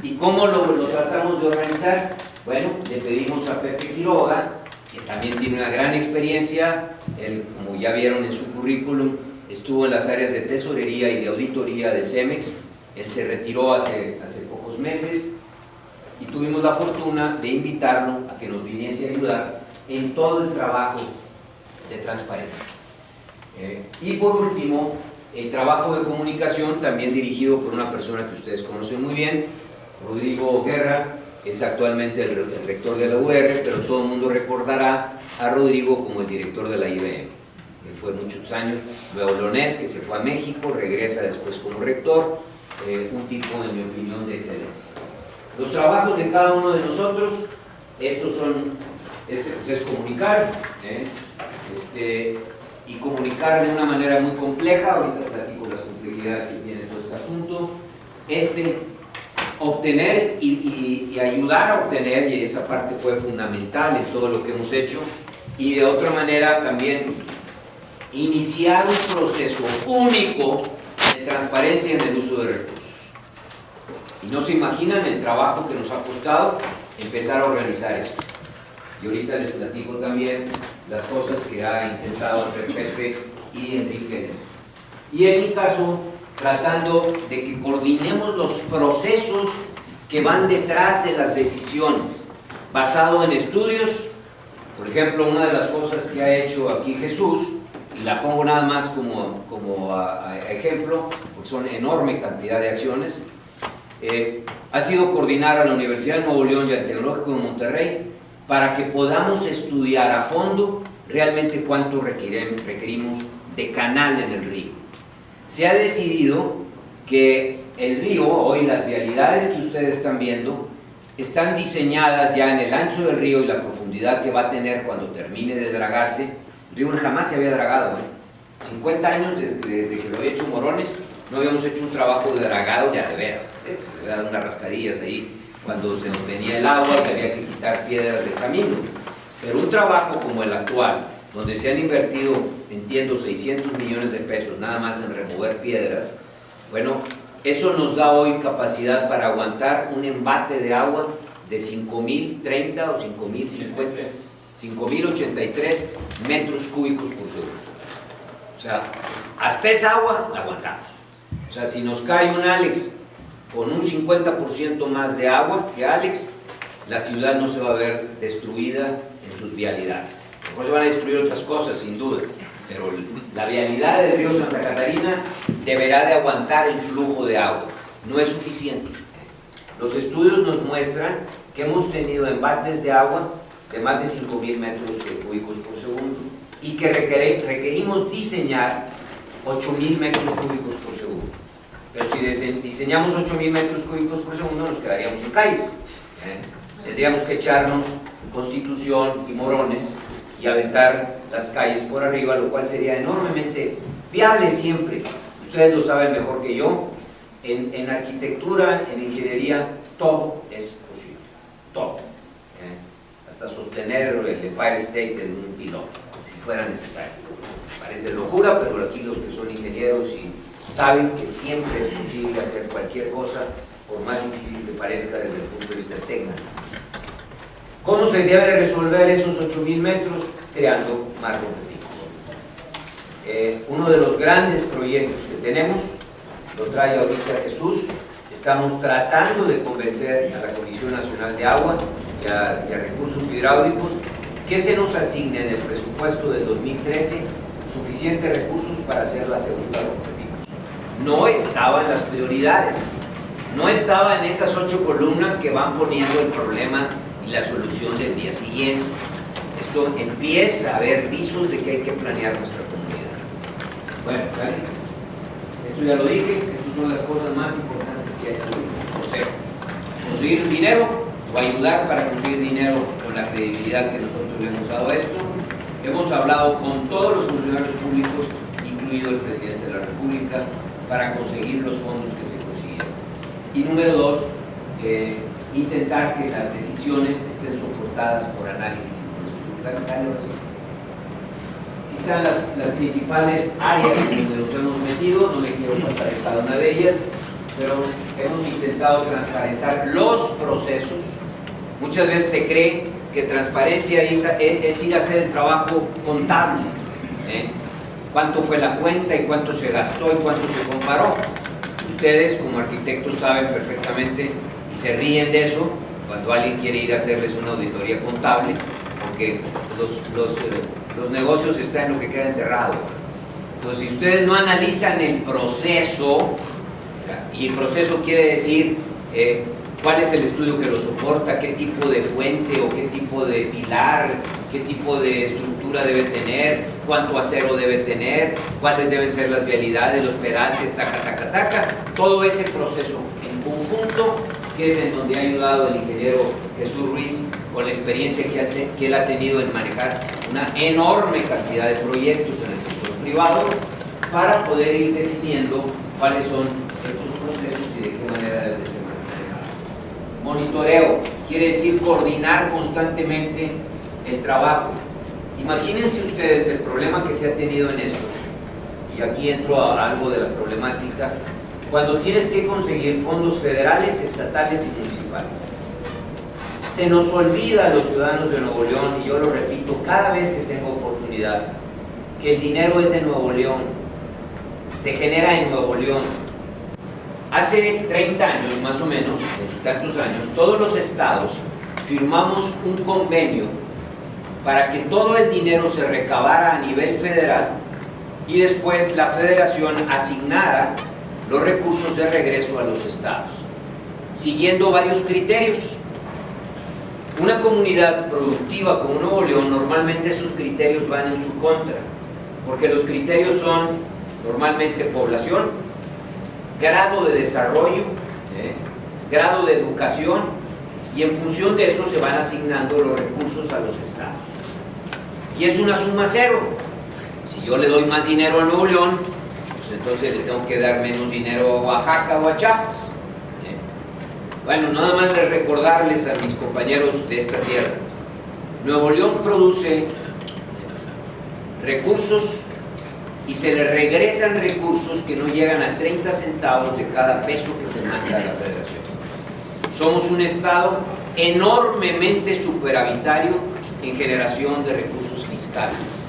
¿Y cómo lo tratamos de organizar? Bueno, le pedimos a Pepe Quiroga, que también tiene una gran experiencia. Él, como ya vieron en su currículum, estuvo en las áreas de tesorería y de auditoría de Cemex. Él se retiró hace pocos meses y tuvimos la fortuna de invitarlo a que nos viniese a ayudar en todo el trabajo de transparencia. Y por último, el trabajo de comunicación, también dirigido por una persona que ustedes conocen muy bien, Rodrigo Guerra. Es actualmente el rector de la UR, pero todo el mundo recordará a Rodrigo como el director de la IBM. Él fue muchos años nuevo-leonés, que se fue a México, regresa después como rector, un tipo, en mi opinión, de excelencia. Los trabajos de cada uno de nosotros, estos son, pues es comunicar, y comunicar de una manera muy compleja. Ahorita platico las complejidades que tiene todo este asunto. Obtener y ayudar a obtener, y esa parte fue fundamental en todo lo que hemos hecho, y de otra manera también iniciar un proceso único de transparencia en el uso de recursos. Y no se imaginan el trabajo que nos ha costado empezar a organizar esto. Y ahorita les platico también las cosas que ha intentado hacer Pepe y Enrique en esto. Y en mi caso, tratando de que coordinemos los procesos que van detrás de las decisiones, basado en estudios. Por ejemplo, una de las cosas que ha hecho aquí Jesús, y la pongo nada más como a ejemplo, porque son enorme cantidad de acciones, ha sido coordinar a la Universidad de Nuevo León y al Tecnológico de Monterrey para que podamos estudiar a fondo realmente cuánto requerimos de canal en el río. Se ha decidido que el río, hoy las vialidades que ustedes están viendo, están diseñadas ya en el ancho del río y la profundidad que va a tener cuando termine de dragarse. El río jamás se había dragado, 50 años desde que lo había hecho Morones, no habíamos hecho un trabajo de dragado ya de veras, le había dado unas rascadillas ahí cuando se nos venía el agua y había que quitar piedras del camino. Pero un trabajo como el actual, donde se han invertido entiendo, 600 millones de pesos nada más en remover piedras, bueno, eso nos da hoy capacidad para aguantar un embate de agua de 5.030 o 5.050, 5.083 metros cúbicos por segundo. O sea, hasta esa agua la aguantamos. O sea, si nos cae un Alex con un 50% más de agua que Alex, la ciudad no se va a ver destruida en sus vialidades. Después se van a destruir otras cosas, sin duda, pero la vialidad del río Santa Catarina deberá de aguantar el flujo de agua. No es suficiente. Los estudios nos muestran que hemos tenido embates de agua de más de 5.000 metros cúbicos por segundo y que requerimos diseñar 8.000 metros cúbicos por segundo. Pero si diseñamos 8.000 metros cúbicos por segundo, nos quedaríamos en calles. Tendríamos que echarnos Constitución y Morones y aventar las calles por arriba, lo cual sería enormemente viable siempre. Ustedes lo saben mejor que yo. En arquitectura, en ingeniería, todo es posible. Todo. Hasta sostener el Empire State en un pilón, si fuera necesario. Parece locura, pero aquí los que son ingenieros y saben que siempre es posible hacer cualquier cosa, por más difícil que parezca desde el punto de vista técnico. ¿Cómo se debe de resolver esos 8.000 metros? Creando más rompepicos. Uno de los grandes proyectos que tenemos, lo trae ahorita Jesús, estamos tratando de convencer a la Comisión Nacional de Agua y a Recursos Hidráulicos que se nos asigne en el presupuesto del 2013 suficientes recursos para hacer la segunda rompepicos. No estaba en las prioridades, no estaba en esas 8 columnas que van poniendo el problema y la solución del día siguiente. Esto empieza a haber visos de que hay que planear nuestra comunidad. Bueno, ¿vale? Esto ya lo dije, estas son las cosas más importantes que hay que hacer. Conseguir dinero o ayudar para conseguir dinero con la credibilidad que nosotros le hemos dado a esto. Hemos hablado con todos los funcionarios públicos, incluido el presidente de la República, para conseguir los fondos que se consiguieron. Y número 2, intentar que las decisiones estén soportadas por análisis y conocimiento. Aquí están las principales áreas en donde nos hemos metido, no me quiero pasar en cada una de ellas, pero hemos intentado transparentar los procesos. Muchas veces se cree que transparencia es ir a hacer el trabajo contable, cuánto fue la cuenta y cuánto se gastó y cuánto se comparó. Ustedes como arquitectos saben perfectamente y se ríen de eso cuando alguien quiere ir a hacerles una auditoría contable, porque los negocios están en lo que queda enterrado. Entonces, si ustedes no analizan el proceso, y el proceso quiere decir cuál es el estudio que lo soporta, qué tipo de puente o qué tipo de pilar, qué tipo de estructura debe tener, cuánto acero debe tener, cuáles deben ser las vialidades, los peraltes, taca, todo ese proceso en conjunto, que es en donde ha ayudado el ingeniero Jesús Ruiz con la experiencia que él ha tenido en manejar una enorme cantidad de proyectos en el sector privado, para poder ir definiendo cuáles son estos procesos y de qué manera deben ser manejados. Monitoreo quiere decir coordinar constantemente el trabajo. Imagínense ustedes el problema que se ha tenido en esto, y aquí entro a algo de la problemática, cuando tienes que conseguir fondos federales, estatales y municipales. Se nos olvida a los ciudadanos de Nuevo León, y yo lo repito cada vez que tengo oportunidad, que el dinero es de Nuevo León, se genera en Nuevo León. Hace 30 años, más o menos, tantos años, todos los estados firmamos un convenio para que todo el dinero se recabara a nivel federal y después la federación asignara los recursos de regreso a los estados, siguiendo varios criterios. Una comunidad productiva como Nuevo León, normalmente esos criterios van en su contra, porque los criterios son normalmente población, grado de desarrollo, grado de educación, y en función de eso se van asignando los recursos a los estados. Y es una suma cero. Si yo le doy más dinero a Nuevo León, pues entonces le tengo que dar menos dinero a Oaxaca o a Chiapas. Bueno, nada más de recordarles a mis compañeros de esta tierra, Nuevo León produce recursos y se le regresan recursos que no llegan a 30 centavos de cada peso que se manda a la federación. Somos un estado enormemente superavitario en generación de recursos fiscales.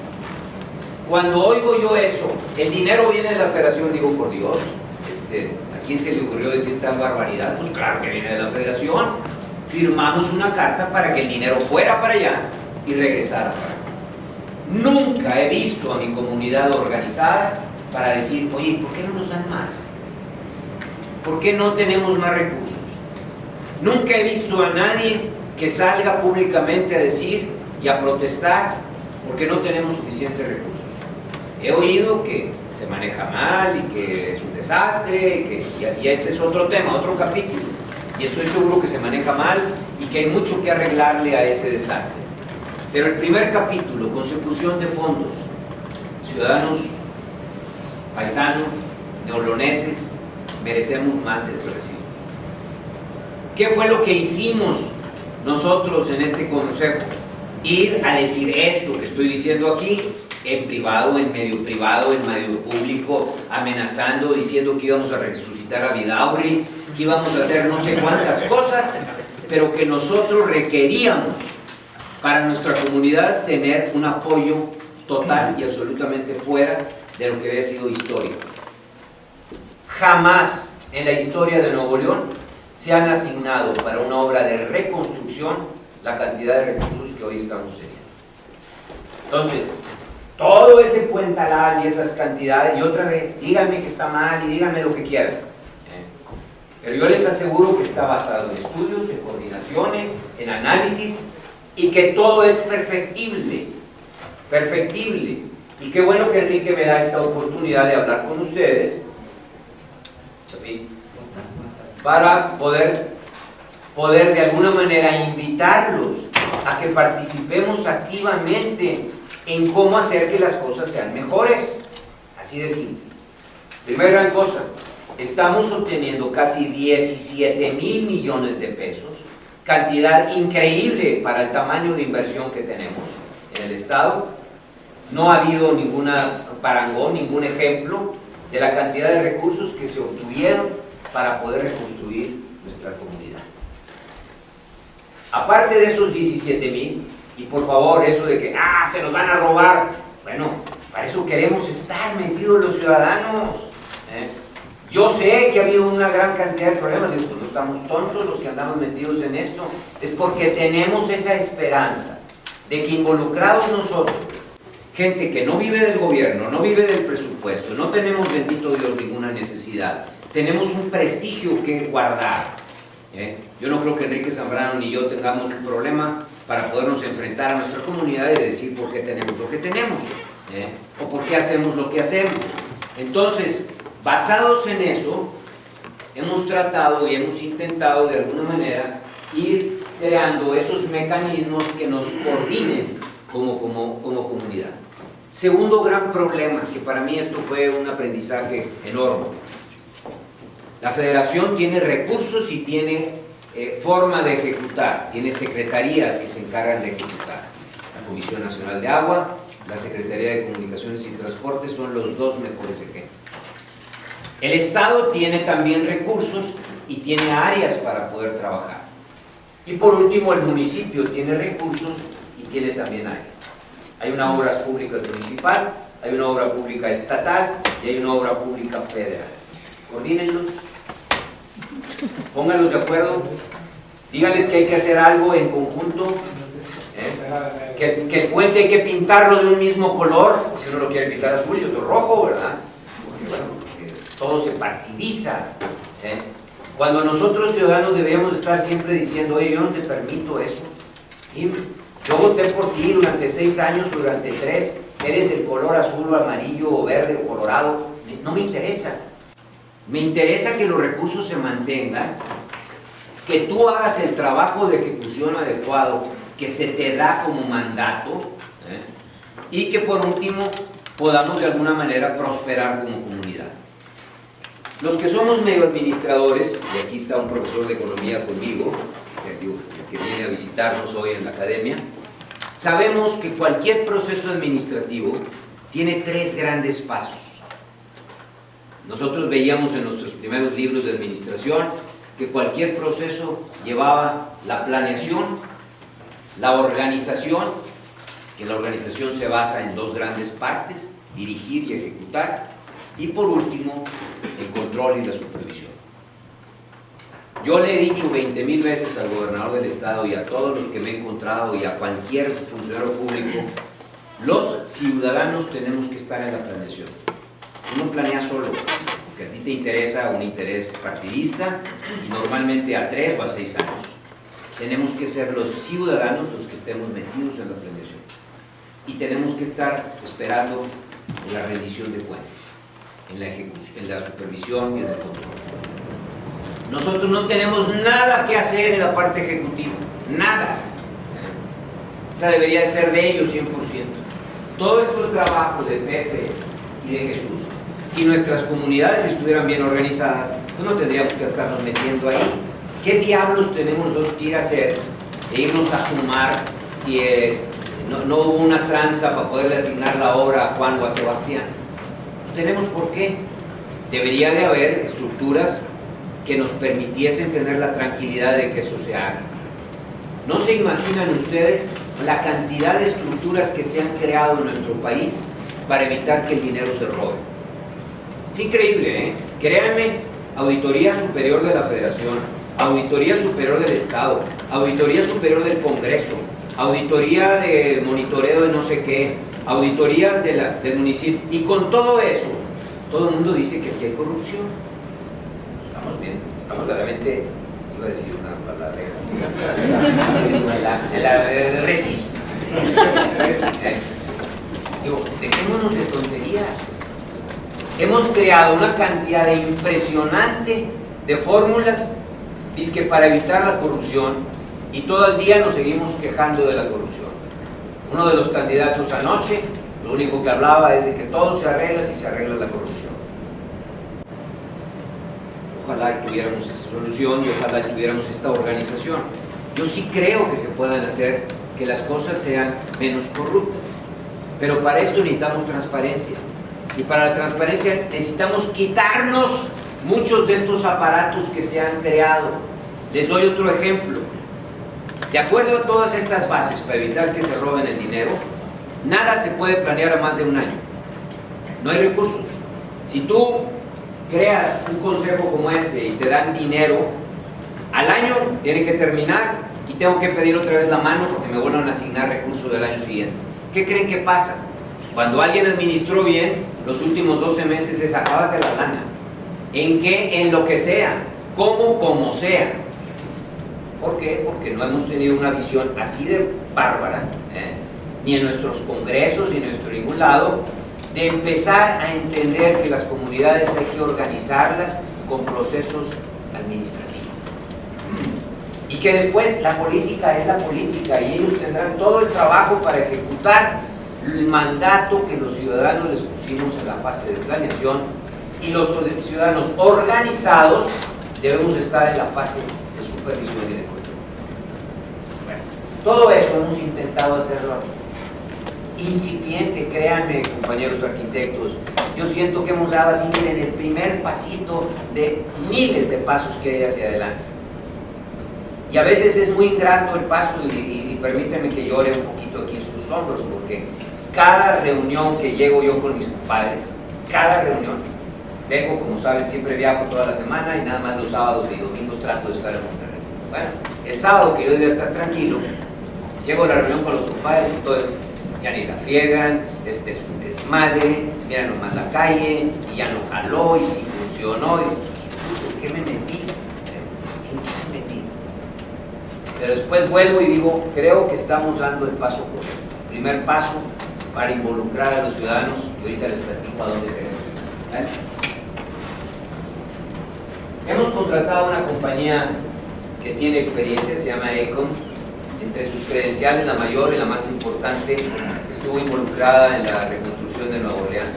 Cuando oigo yo eso, el dinero viene de la federación, digo, por Dios, ¿a quién se le ocurrió decir tal barbaridad? Pues claro que viene de la federación. Firmamos una carta para que el dinero fuera para allá y regresara para acá. Nunca he visto a mi comunidad organizada para decir, oye, ¿por qué no nos dan más? ¿Por qué no tenemos más recursos? Nunca he visto a nadie que salga públicamente a decir y a protestar porque no tenemos suficientes recursos. He oído que se maneja mal y que es un desastre, y ese es otro tema, otro capítulo. Y estoy seguro que se maneja mal y que hay mucho que arreglarle a ese desastre. Pero el primer capítulo, consecución de fondos, ciudadanos, paisanos, neoloneses, merecemos más de lo que recibimos. ¿Qué fue lo que hicimos nosotros en este consejo? Ir a decir esto que estoy diciendo aquí, en privado, en medio público, amenazando, diciendo que íbamos a resucitar a Vidaurri, que íbamos a hacer no sé cuántas cosas, pero que nosotros requeríamos para nuestra comunidad tener un apoyo total y absolutamente fuera de lo que había sido histórico. Jamás en la historia de Nuevo León se han asignado para una obra de reconstrucción la cantidad de recursos que hoy estamos teniendo. Entonces, todo ese puentalal y esas cantidades, y otra vez, díganme que está mal y díganme lo que quieran. Pero yo les aseguro que está basado en estudios, en coordinaciones, en análisis, y que todo es perfectible. Perfectible. Y qué bueno que Enrique me da esta oportunidad de hablar con ustedes, Chapín, para poder de alguna manera invitarlos a que participemos activamente en cómo hacer que las cosas sean mejores. Así de simple. Primera gran cosa, estamos obteniendo casi 17,000 millones de pesos, cantidad increíble para el tamaño de inversión que tenemos en el Estado. No ha habido ninguna parangón, ningún ejemplo de la cantidad de recursos que se obtuvieron para poder reconstruir nuestra comunidad. Aparte de esos 17,000, y por favor, eso de que se nos van a robar, bueno, para eso queremos estar metidos los ciudadanos. Yo sé que ha habido una gran cantidad de problemas, digo, pues no estamos tontos los que andamos metidos en esto, es porque tenemos esa esperanza de que involucrados nosotros, gente que no vive del gobierno, no vive del presupuesto, no tenemos, bendito Dios, ninguna necesidad, tenemos un prestigio que guardar. Yo no creo que Enrique Zambrano ni yo tengamos un problema para podernos enfrentar a nuestra comunidad y decir por qué tenemos lo que tenemos, o por qué hacemos lo que hacemos. Entonces, basados en eso, hemos tratado y hemos intentado de alguna manera ir creando esos mecanismos que nos coordinen como comunidad. Segundo gran problema, que para mí esto fue un aprendizaje enorme. La federación tiene recursos y tiene forma de ejecutar, tiene secretarías que se encargan de ejecutar. La Comisión Nacional de Agua, la Secretaría de Comunicaciones y Transportes son los dos mejores ejemplos. El Estado tiene también recursos y tiene áreas para poder trabajar. Y por último, el municipio tiene recursos y tiene también áreas. Hay una obra pública municipal, hay una obra pública estatal y hay una obra pública federal. Coordínenlos, pónganlos de acuerdo, díganles que hay que hacer algo en conjunto, que el puente hay que pintarlo de un mismo color, si uno lo quiere pintar azul y otro rojo, ¿verdad? Porque bueno, todo se partidiza. Cuando nosotros ciudadanos deberíamos estar siempre diciendo, oye, yo no te permito eso. Y yo voté por ti durante 6 años o durante 3, eres del color azul o amarillo o verde o colorado, no me interesa. Me interesa que los recursos se mantengan, que tú hagas el trabajo de ejecución adecuado que se te da como mandato, y que por último podamos de alguna manera prosperar como comunidad. Los que somos medio administradores, y aquí está un profesor de economía conmigo, que viene a visitarnos hoy en la academia, sabemos que cualquier proceso administrativo tiene 3 grandes pasos. Nosotros veíamos en nuestros primeros libros de administración que cualquier proceso llevaba la planeación, la organización, que la organización se basa en 2 grandes partes, dirigir y ejecutar, y por último, el control y la supervisión. Yo le he dicho 20,000 veces al gobernador del estado y a todos los que me he encontrado y a cualquier funcionario público, los ciudadanos tenemos que estar en la planeación. Tú no planeas solo, porque a ti te interesa un interés partidista y normalmente a 3 o a 6 años. Tenemos que ser los ciudadanos los que estemos metidos en la planeación y tenemos que estar esperando la rendición de cuentas, en la ejecución, en la supervisión y en el control. Nosotros no tenemos nada que hacer en la parte ejecutiva, nada. Esa debería de ser de ellos 100%. Todo esto es trabajo de Pepe y de Jesús. Si nuestras comunidades estuvieran bien organizadas, pues no tendríamos que estarnos metiendo ahí. ¿Qué diablos tenemos nosotros que ir a hacer e irnos a sumar si no hubo una tranza para poderle asignar la obra a Juan o a Sebastián? No tenemos por qué. Debería de haber estructuras que nos permitiesen tener la tranquilidad de que eso se haga. ¿No se imaginan ustedes la cantidad de estructuras que se han creado en nuestro país para evitar que el dinero se robe? Es increíble, ¿eh? Créanme, Auditoría Superior de la Federación, Auditoría Superior del Estado, Auditoría Superior del Congreso, Auditoría de monitoreo de no sé qué, auditorías del municipio, y con todo eso, todo el mundo dice que aquí hay corrupción. Estamos bien, estamos realmente, iba a decir una palabra, resisto. Digo, dejémonos de tonterías. Hemos creado una cantidad impresionante de fórmulas, dizque para evitar la corrupción, y todo el día nos seguimos quejando de la corrupción. Uno de los candidatos anoche, lo único que hablaba es de que todo se arregla si se arregla la corrupción. Ojalá tuviéramos esa solución y ojalá tuviéramos esta organización. Yo sí creo que se puedan hacer que las cosas sean menos corruptas, pero para esto necesitamos transparencia. Y para la transparencia necesitamos quitarnos muchos de estos aparatos que se han creado. Les doy otro ejemplo. De acuerdo a todas estas bases para evitar que se roben el dinero, nada se puede planear a más de un año. No hay recursos. Si tú creas un consejo como este y te dan dinero, al año tiene que terminar y tengo que pedir otra vez la mano porque me vuelvan a asignar recursos del año siguiente. ¿Qué creen que pasa? Cuando alguien administró bien, los últimos 12 meses es acábate la lana. ¿En qué? En lo que sea, como sea. ¿Por qué? Porque no hemos tenido una visión así de bárbara, ni en nuestros congresos, ni en nuestro ningún lado, de empezar a entender que las comunidades hay que organizarlas con procesos administrativos. Y que después la política es la política y ellos tendrán todo el trabajo para ejecutar el mandato que los ciudadanos les pusimos en la fase de planeación, y los ciudadanos organizados debemos estar en la fase de supervisión y de control. Bueno, todo eso hemos intentado hacerlo incipiente, créanme, compañeros arquitectos. Yo siento que hemos dado así, miren, el primer pasito de miles de pasos que hay hacia adelante. Y a veces es muy ingrato el paso y permítanme que llore un poquito aquí en sus hombros, porque cada reunión que llego yo con mis compadres, cada reunión, vengo, como saben, siempre viajo toda la semana y nada más los sábados y domingos trato de estar en Monterrey. Bueno, el sábado que yo debía estar tranquilo, llego a la reunión con los compadres y todo es, ya ni la friegan, este es un desmadre, mira nomás la calle, y ya no jaló, y si funcionó, y ¿en qué me metí? ¿En qué me metí? Pero después vuelvo y digo, creo que estamos dando el paso correcto. Primer paso para involucrar a los ciudadanos, y ahorita les platico a dónde queremos ir. ¿Vale? Hemos contratado una compañía que tiene experiencia, se llama Econ. Entre sus credenciales, la mayor y la más importante, estuvo involucrada en la reconstrucción de Nueva Orleans,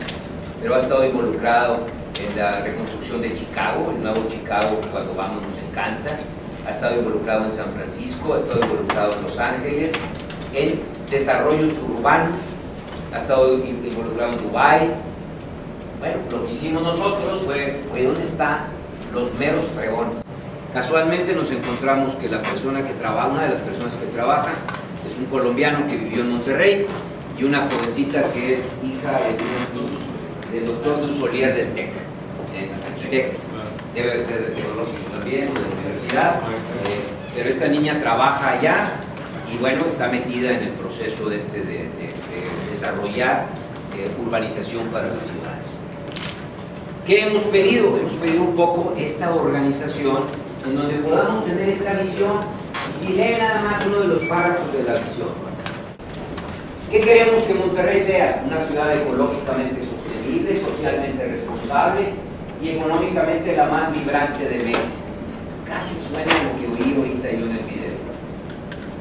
pero ha estado involucrado en la reconstrucción de Chicago, el nuevo Chicago, cuando vamos nos encanta. Ha estado involucrado en San Francisco, ha estado involucrado en Los Ángeles, en desarrollos urbanos, ha estado involucrado en Dubái. Bueno, lo que hicimos nosotros fue ¿dónde están los meros fregones? Casualmente nos encontramos que la persona que trabaja, una de las personas que trabaja, es un colombiano que vivió en Monterrey y una jovencita que es hija del doctor Dusolier del TEC, arquitecto. Debe ser de tecnológico también, o de la universidad, pero esta niña trabaja allá y bueno, está metida en el proceso de desarrollar urbanización para las ciudades. ¿Qué hemos pedido? Hemos pedido un poco esta organización en donde podamos tener esta visión. Y si lee nada más uno de los párrafos de la visión, ¿qué queremos que Monterrey sea? Una ciudad ecológicamente sostenible, socialmente responsable y económicamente la más vibrante de México. Casi suena lo que oí ahorita yo en el video.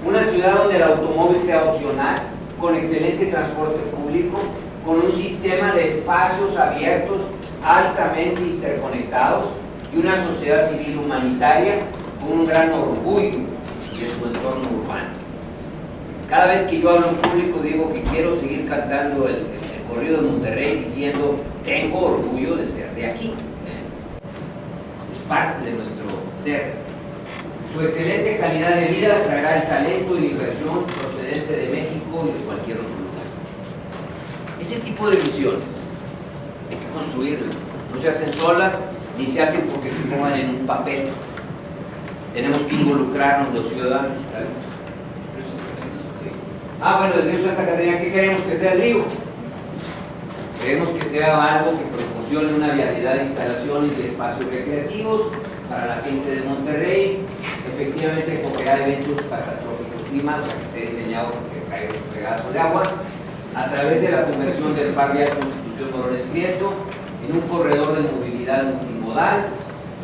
Una ciudad donde el automóvil sea opcional, con excelente transporte público, con un sistema de espacios abiertos altamente interconectados y una sociedad civil humanitaria con un gran orgullo de su entorno urbano. Cada vez que yo hablo en público digo que quiero seguir cantando el corrido de Monterrey diciendo tengo orgullo de ser de aquí. Es parte de nuestro ser. Su excelente calidad de vida traerá el talento y la inversión procedente de México y de cualquier otro lugar. Ese tipo de visiones hay que construirlas. No se hacen solas ni se hacen porque se pongan en un papel. Tenemos que involucrarnos los ciudadanos. Sí. Bueno, el río Santa Catarina, ¿qué queremos que sea el río? Queremos que sea algo que proporcione una vialidad de instalaciones y espacios recreativos para la gente de Monterrey, efectivamente con crear eventos catastróficos clima, o sea que esté diseñado porque caiga un regazo de agua, a través de la conversión del par vial Constitución Morones Prieto en un corredor de movilidad multimodal.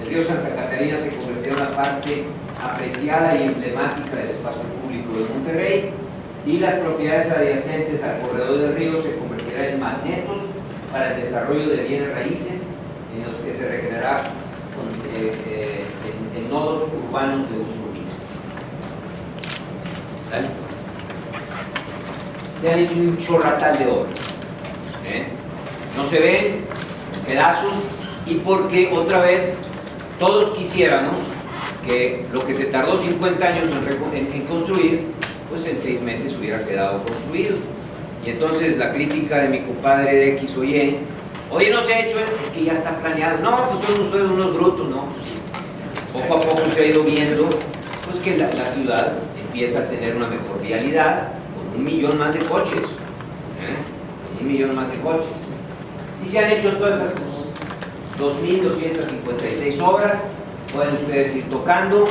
El río Santa Catarina se convirtió en una parte apreciada y emblemática del espacio público de Monterrey y las propiedades adyacentes al corredor del río se convertirán en magnetos para el desarrollo de bienes raíces en los que se regenerará en nodos urbanos de uso mixto. ¿Sale? Se han hecho un chorratal de obras. No se ven pedazos y porque otra vez todos quisiéramos que lo que se tardó 50 años en construir, pues en 6 meses hubiera quedado construido. Y entonces la crítica de mi compadre de X o Y, oye, no se ha hecho, es que ya está planeado. No, pues son ustedes unos brutos, ¿no? Pues, poco a poco se ha ido viendo pues, que la ciudad empieza a tener una mejor vialidad con 1 millón más de coches. Con 1 millón más de coches. Y se han hecho todas esas cosas. 2.256 obras, pueden ustedes ir tocando.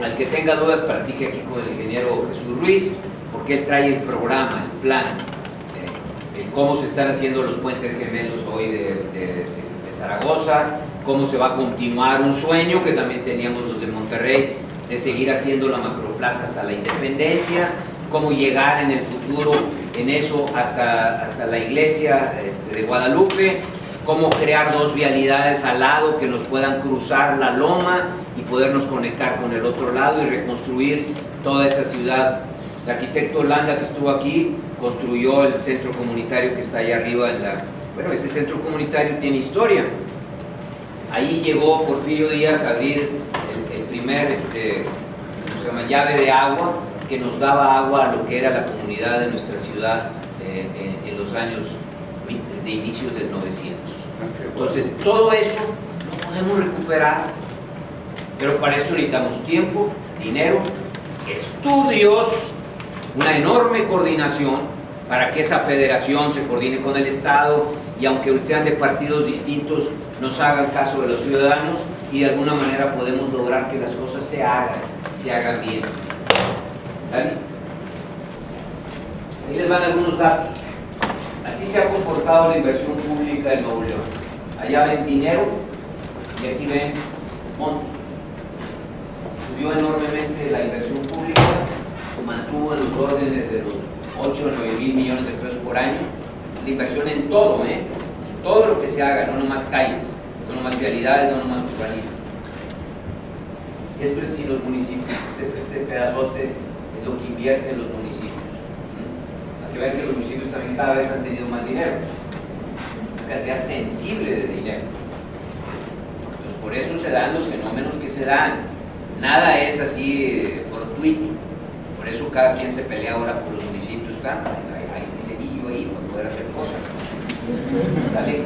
Al que tenga dudas, practique aquí con el ingeniero Jesús Ruiz, porque él trae el programa, el plan, el cómo se están haciendo los puentes gemelos hoy de Zaragoza, cómo se va a continuar un sueño que también teníamos los de Monterrey, de seguir haciendo la macroplaza hasta la Independencia, cómo llegar en el futuro en eso hasta la iglesia de Guadalupe, cómo crear 2 vialidades al lado que nos puedan cruzar la loma y podernos conectar con el otro lado y reconstruir toda esa ciudad. El arquitecto Holanda que estuvo aquí construyó el centro comunitario que está allá arriba bueno, ese centro comunitario tiene historia. Ahí llegó Porfirio Díaz a abrir el primer ¿cómo se llama? Llave de agua que nos daba agua a lo que era la comunidad de nuestra ciudad en los años de inicios del 900. Entonces, todo eso lo podemos recuperar, pero para esto necesitamos tiempo, dinero, estudios, una enorme coordinación para que esa federación se coordine con el Estado y aunque sean de partidos distintos, nos hagan caso de los ciudadanos y de alguna manera podemos lograr que las cosas se hagan bien. ¿Vale? Ahí les van algunos datos. Así se ha comportado la inversión pública en Nuevo León. Allá ven dinero y aquí ven montos. Subió enormemente la inversión pública, se mantuvo en los órdenes de los 8 o 9 mil millones de pesos por año. La inversión en todo, en todo lo que se haga, no nomás calles, no nomás vialidades, no nomás urbanismo. Y esto es si los municipios, este pedazote es lo que invierten los municipios. que vean que los municipios también cada vez han tenido más dinero, una cantidad sensible de dinero. Entonces, por eso se dan los fenómenos que se dan. Nada es así fortuito. Por eso cada quien se pelea ahora por los municipios. Hay dinerillo ahí para poder hacer cosas. ¿Sale?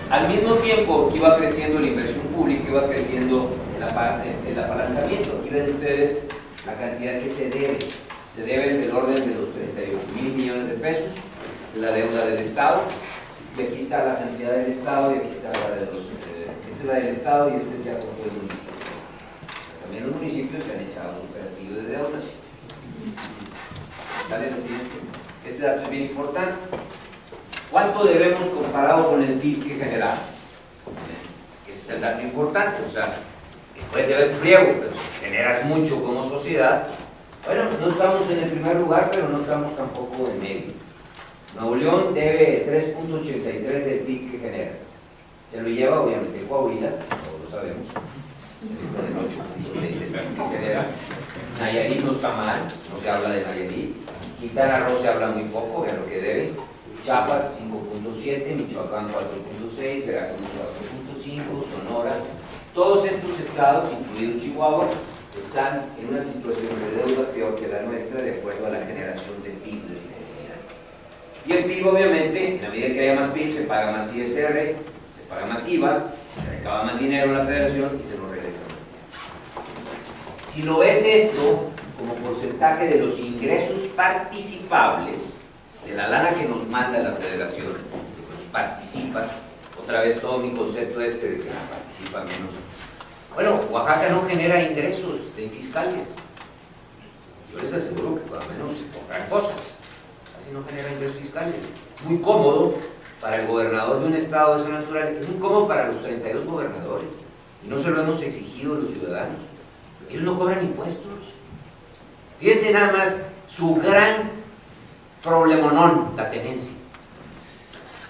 Al mismo tiempo que iba creciendo la inversión pública, iba creciendo el apalancamiento. Aquí ven ustedes la cantidad que se debe. Se debe del orden de los 38.000 millones de pesos. Es la deuda del Estado. Y aquí está la cantidad del Estado y aquí está la de los... esta es la del Estado y este es ya como el municipio. También los municipios se han echado su pedacillo de deuda. Dale la siguiente. Este dato es bien importante. ¿Cuánto debemos comparado con el PIB que generamos? Ese es el dato importante. O sea, puedes deber friego, pero si generas mucho como sociedad, bueno, no estamos en el primer lugar, pero no estamos tampoco en medio. Nuevo León debe 3.83 del PIB que genera. Se lo lleva obviamente Coahuila, todos lo sabemos, con el 8.6 del PIB que genera. Nayarit no está mal, no se habla de Nayarit. Quintana Roo se habla muy poco, vean lo que debe. Chiapas 5.7, Michoacán 4.6, Veracruz 4.5, Sonora. Todos estos estados, incluido Chihuahua, están en una situación de deuda peor que la nuestra de acuerdo a la generación de PIB de su comunidad. Y el PIB, obviamente, en la medida que haya más PIB, se paga más ISR, se paga más IVA, se recaba más dinero en la federación y se nos regresa más dinero. Si lo ves esto como porcentaje de los ingresos participables, de la lana que nos manda la federación, que nos participa, otra vez todo mi concepto de que la participa menos. Bueno, Oaxaca no genera ingresos de fiscales. Yo les aseguro que por lo menos se compran cosas, casi no genera ingresos fiscales. Muy cómodo para el gobernador de un estado de esa naturaleza, es muy cómodo para los 32 gobernadores, y no se lo hemos exigido los ciudadanos. Ellos no cobran impuestos. Fíjense nada más su gran problemonón, la tenencia.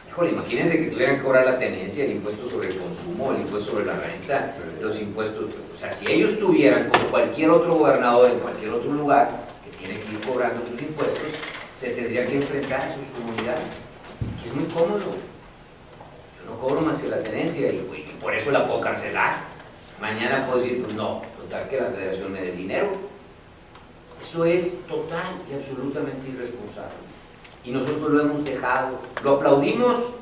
Híjole, imagínense que tuvieran que cobrar la tenencia, el impuesto sobre el consumo, el impuesto sobre la renta, los impuestos, o sea, si ellos tuvieran, como cualquier otro gobernador en cualquier otro lugar, que tiene que ir cobrando sus impuestos, se tendría que enfrentar a sus comunidades. Y es muy cómodo. Yo no cobro más que la tenencia y por eso la puedo cancelar. Mañana puedo decir, pues no, total que la federación me dé dinero. Eso es total y absolutamente irresponsable. Y nosotros lo hemos dejado, lo aplaudimos.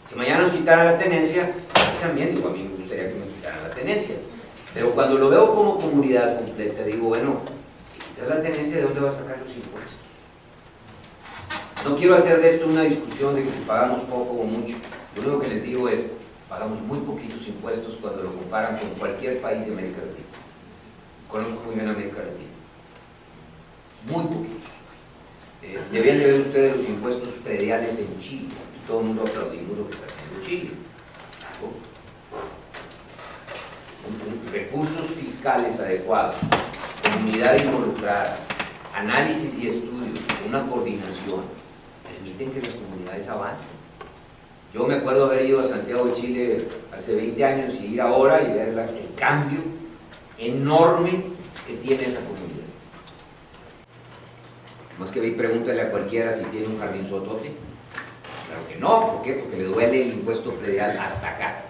Si mañana nos quitaran la tenencia, también digo, a mí me gustaría que me quitaran la tenencia. Pero cuando lo veo como comunidad completa, digo, bueno, si quitas la tenencia, ¿de dónde vas a sacar los impuestos? No quiero hacer de esto una discusión de que si pagamos poco o mucho. Lo único que les digo es, pagamos muy poquitos impuestos cuando lo comparan con cualquier país de América Latina. Conozco muy bien América Latina. Muy poquitos. Debían de ver ustedes los impuestos prediales en Chile. Todo el mundo aplaudimos lo que está haciendo Chile. Recursos fiscales adecuados, comunidad involucrada, análisis y estudios, una coordinación, permiten que las comunidades avancen. Yo me acuerdo haber ido a Santiago de Chile hace 20 años y ir ahora y ver el cambio enorme que tiene esa comunidad. No es que ve y pregúntale a cualquiera si tiene un jardín sotote. Claro que no, ¿por qué? Porque le duele el impuesto predial hasta acá.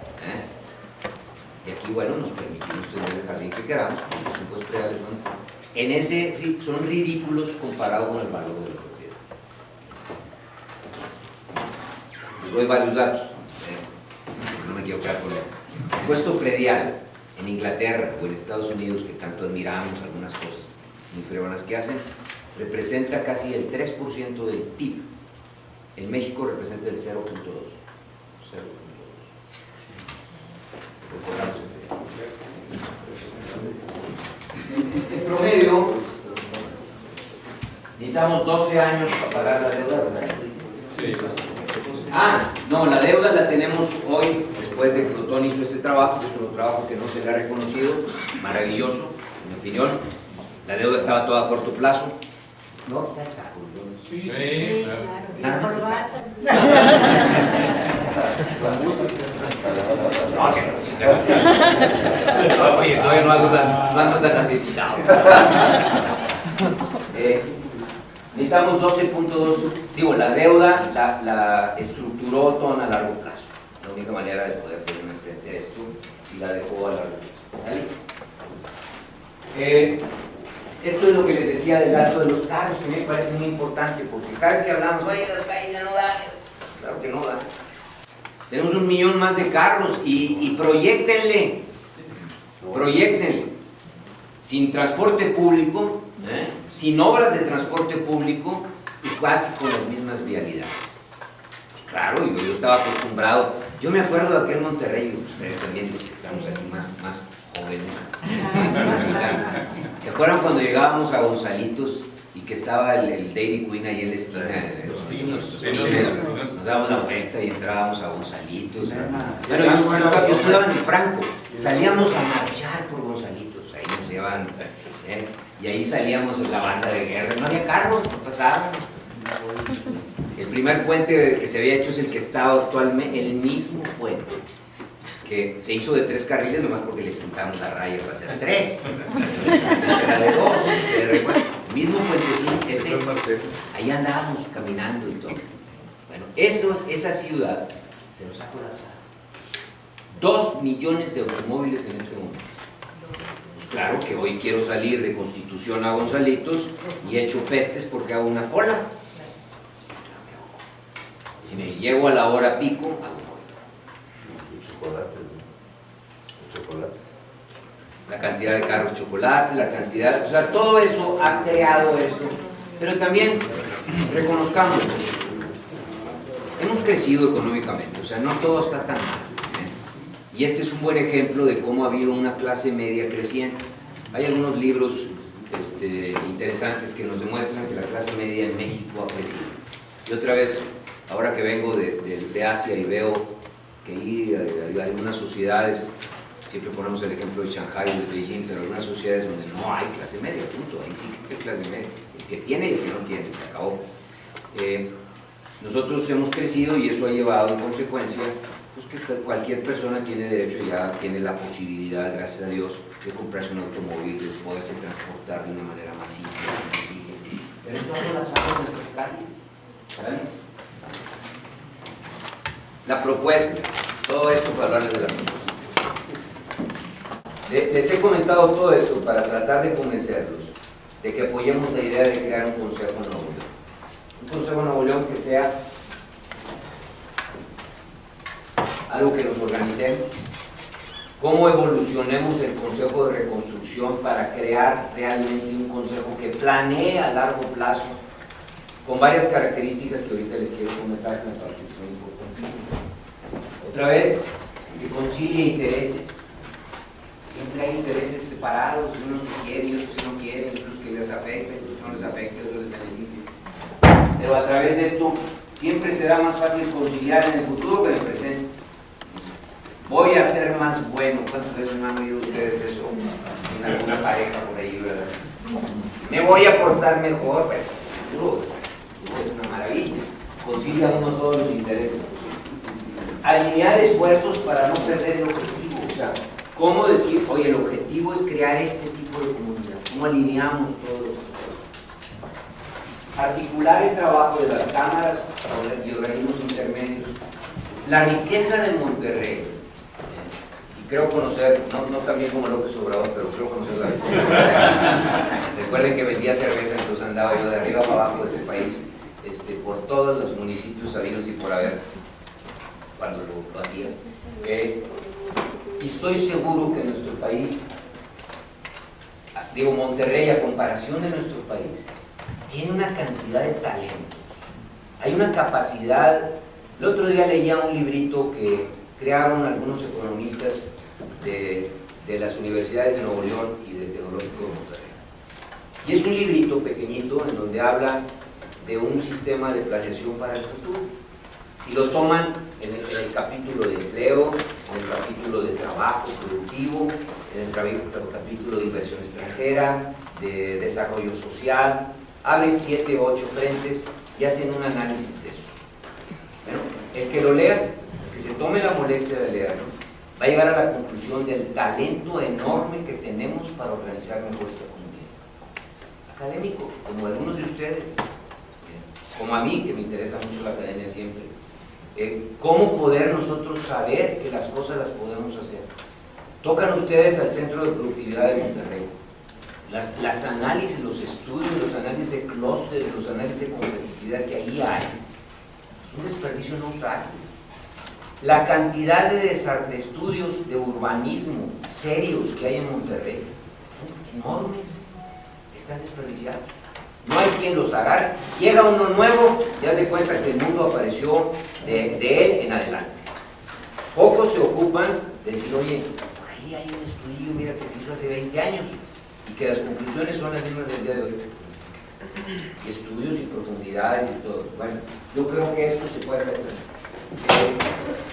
Y aquí, bueno, nos permitimos tener el jardín que queramos, porque los impuestos prediales son ridículos comparados con el valor de la propiedad. Les doy varios datos, no me quiero quedar con él. El impuesto predial en Inglaterra o en Estados Unidos, que tanto admiramos algunas cosas muy fregonas que hacen, representa casi el 3% del PIB. En México representa el 0.2%. En promedio, necesitamos 12 años para pagar la deuda, ¿verdad? Sí. No, la deuda la tenemos hoy, después de que Plutón hizo ese trabajo, que es un trabajo que no se le ha reconocido, maravilloso, en mi opinión. La deuda estaba toda a corto plazo. ¿No? Está el saco, ¿no? Sí, claro. Nada más el saco. No, sí, oye, todavía no ando tan necesitado. Necesitamos 12.2, digo, la deuda la estructuró Otón a largo plazo. La única manera de poder hacer frente a esto, y la dejó a largo plazo. Esto es lo que les decía del dato de los carros, que a mí me parece muy importante, porque cada vez que hablamos, oye, las calles ya no dan, claro que no dan. Tenemos 1 millón más de carros y proyéctenle, sin transporte público, sin obras de transporte público y casi con las mismas vialidades. Pues claro, yo estaba acostumbrado, yo me acuerdo de aquel Monterrey, ustedes también, los que estamos aquí más jóvenes. ¿Se acuerdan cuando llegábamos a Gonzalitos y que estaba el Dairy Queen ahí en la esquina de los pinos? Nos dábamos la vuelta y entrábamos a Gonzalitos. Bueno, yo estudiaba en el Franco, salíamos a marchar por Gonzalitos, ahí nos llevaban, y ahí salíamos en la banda de guerra, no había carros, no pasaban. El primer puente que se había hecho es el que está actualmente, el mismo puente, que se hizo de 3 carriles nomás porque le pintamos la raya para hacer 3. Era de 2, ¿te recuerdas? El mismo puentecito, ese, ahí andábamos caminando y todo. Bueno, esa ciudad se nos ha colapsado. 2 millones de automóviles en este momento. Pues claro que hoy quiero salir de Constitución a Gonzalitos y echo pestes porque hago una cola. Si me llego a la hora pico, hago chocolate. La cantidad de carros chocolate, la cantidad, o sea, todo eso ha creado esto. Pero también reconozcamos, hemos crecido económicamente, o sea, no todo está tan mal. Y este es un buen ejemplo de cómo ha habido una clase media creciente. Hay algunos libros interesantes que nos demuestran que la clase media en México ha crecido. Y otra vez, ahora que vengo de Asia y veo que hay algunas sociedades, siempre ponemos el ejemplo de Shanghái o de Beijing, pero algunas sociedades donde no hay clase media, punto, ahí sí que hay clase media, el que tiene y el que no tiene, se acabó. Nosotros hemos crecido y eso ha llevado en consecuencia pues, que cualquier persona tiene derecho, ya tiene la posibilidad, gracias a Dios, de comprarse un automóvil, de poderse transportar de una manera más simple, más sencilla. Pero esto ha colapsado nuestras calles, ¿saben? La propuesta, todo esto para hablarles de la propuesta. Les he comentado todo esto para tratar de convencerlos de que apoyemos la idea de crear un Consejo Nuevo León. Un Consejo Nuevo León que sea algo que nos organicemos, cómo evolucionemos el Consejo de Reconstrucción para crear realmente un consejo que planee a largo plazo, con varias características que ahorita les quiero comentar que me parece que son importantísimas. Otra vez, que concilie intereses. Siempre hay intereses separados, unos que quieren y otros que no quieren, otros que les afecta, otros que no les afecta, otros les beneficia. Pero a través de esto siempre será más fácil conciliar en el futuro que en el presente. Voy a ser más bueno. ¿Cuántas veces no han oído ustedes eso en alguna pareja por ahí, verdad? Me voy a portar mejor, pero el futuro es una maravilla. Concilia uno todos los intereses posibles. Alinear esfuerzos para no perder el objetivo. O sea, ¿cómo decir, oye, el objetivo es crear este tipo de comunidad? ¿Cómo alineamos todos los esfuerzos? Articular el trabajo de las cámaras y organismos intermedios. La riqueza de Monterrey. Y creo conocer, no tan bien como López Obrador, pero creo conocer la riqueza. Recuerden que vendía cerveza, entonces andaba yo de arriba para abajo de este país, por todos los municipios sabidos y por haber, cuando lo hacía. Y estoy seguro que nuestro país, digo Monterrey, a comparación de nuestro país, tiene una cantidad de talentos. Hay una capacidad. El otro día leía un librito que crearon algunos economistas de las universidades de Nuevo León y del Tecnológico de Monterrey. Y es un librito pequeñito en donde habla de un sistema de planeación para el futuro. Y lo toman en el capítulo de empleo, en el capítulo de trabajo productivo, en el capítulo de inversión extranjera, de desarrollo social. Abren 7 o 8 frentes y hacen un análisis de eso. Bueno, el que lo lea, el que se tome la molestia de leerlo, va a llegar a la conclusión del talento enorme que tenemos para organizar mejor esta comunidad. Académicos, como algunos de ustedes, como a mí, que me interesa mucho la academia siempre, cómo poder nosotros saber que las cosas las podemos hacer. Tocan ustedes al Centro de Productividad de Monterrey. Las análisis, los estudios, los análisis de clústeres, los análisis de competitividad que ahí hay, es un desperdicio no usarlos. La cantidad de estudios de urbanismo serios que hay en Monterrey son enormes, están desperdiciados. No hay quien los agarre. Llega uno nuevo, ya se cuenta que el mundo apareció de él en adelante. Pocos se ocupan de decir, oye, por ahí hay un estudio, mira, que se hizo hace 20 años y que las conclusiones son las mismas del día de hoy. Estudios y profundidades y todo. Bueno, yo creo que esto se puede hacer.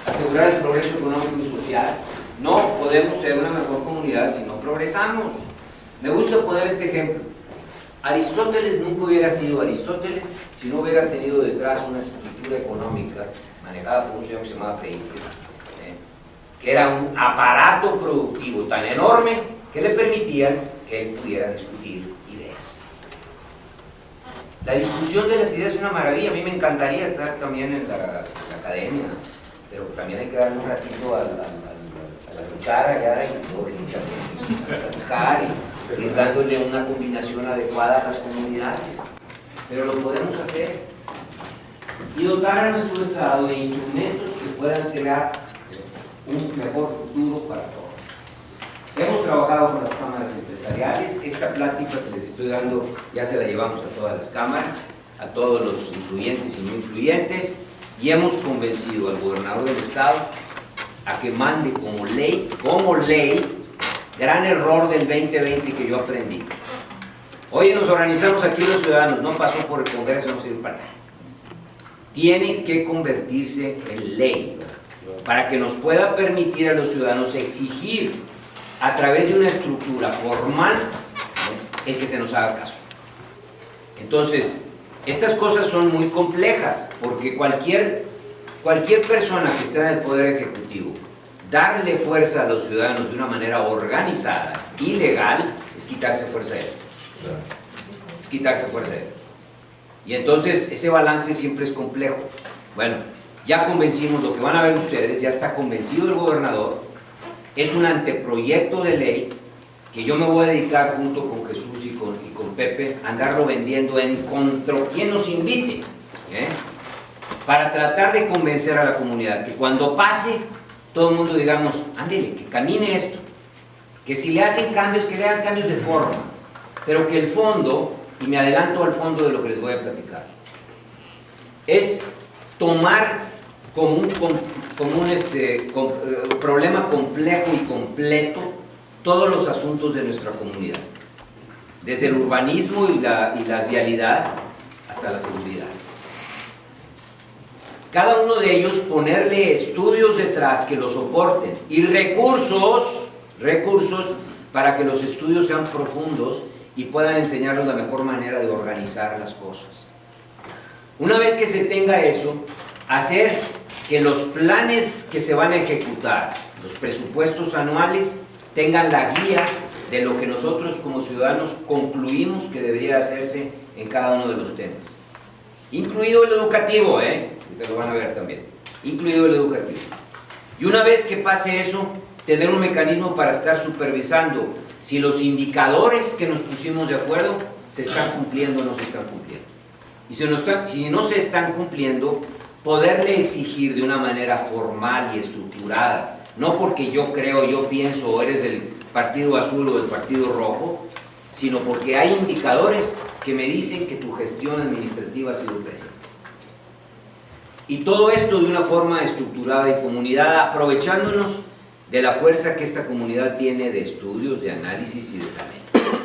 Asegurar el progreso económico y social. No podemos ser una mejor comunidad si no progresamos. Me gusta poner este ejemplo. Aristóteles nunca hubiera sido Aristóteles si no hubiera tenido detrás una estructura económica manejada por un señor que se llamaba Pericles, que era un aparato productivo tan enorme que le permitían que él pudiera discutir ideas. La discusión de las ideas es una maravilla. A mí me encantaría estar también en la academia, pero también hay que darle un ratito a la cuchara ya y platicar y dándole una combinación adecuada a las comunidades. Pero lo podemos hacer y dotar a nuestro Estado de instrumentos que puedan crear un mejor futuro para todos. Hemos trabajado con las cámaras empresariales. Esta plática que les estoy dando ya se la llevamos a todas las cámaras, a todos los influyentes y no influyentes, y hemos convencido al gobernador del estado a que mande como ley, gran error del 2020 que yo aprendí. Oye, nos organizamos aquí los ciudadanos, no pasó por el Congreso, no sirve para nada. Tiene que convertirse en ley para que nos pueda permitir a los ciudadanos exigir a través de una estructura formal el que se nos haga caso. Entonces, estas cosas son muy complejas porque cualquier persona que esté en el Poder Ejecutivo, darle fuerza a los ciudadanos de una manera organizada y legal es quitarse fuerza de él. Es quitarse fuerza de él. Y entonces ese balance siempre es complejo. Bueno, ya convencimos, lo que van a ver ustedes, ya está convencido el gobernador. Es un anteproyecto de ley que yo me voy a dedicar junto con Jesús y con Pepe a andarlo vendiendo en contra quien nos invite, para tratar de convencer a la comunidad que cuando pase todo el mundo digamos, ándele, que camine esto, que si le hacen cambios, que le hagan cambios de forma, pero que el fondo, y me adelanto al fondo de lo que les voy a platicar, es tomar como un problema complejo y completo todos los asuntos de nuestra comunidad, desde el urbanismo y la vialidad hasta la seguridad. Cada uno de ellos ponerle estudios detrás que lo soporten y recursos para que los estudios sean profundos y puedan enseñarnos la mejor manera de organizar las cosas. Una vez que se tenga eso, hacer que los planes que se van a ejecutar, los presupuestos anuales, tengan la guía de lo que nosotros como ciudadanos concluimos que debería hacerse en cada uno de los temas. Incluido el educativo, ustedes lo van a ver también, incluido el educativo. Y una vez que pase eso, tener un mecanismo para estar supervisando si los indicadores que nos pusimos de acuerdo se están cumpliendo o no se están cumpliendo. Y si no se están cumpliendo, poderle exigir de una manera formal y estructurada, no porque yo creo, yo pienso, o eres del partido azul o del partido rojo, sino porque hay indicadores que me dicen que tu gestión administrativa ha sido pésima. Y todo esto de una forma estructurada y comunidad, aprovechándonos de la fuerza que esta comunidad tiene de estudios, de análisis y de talento.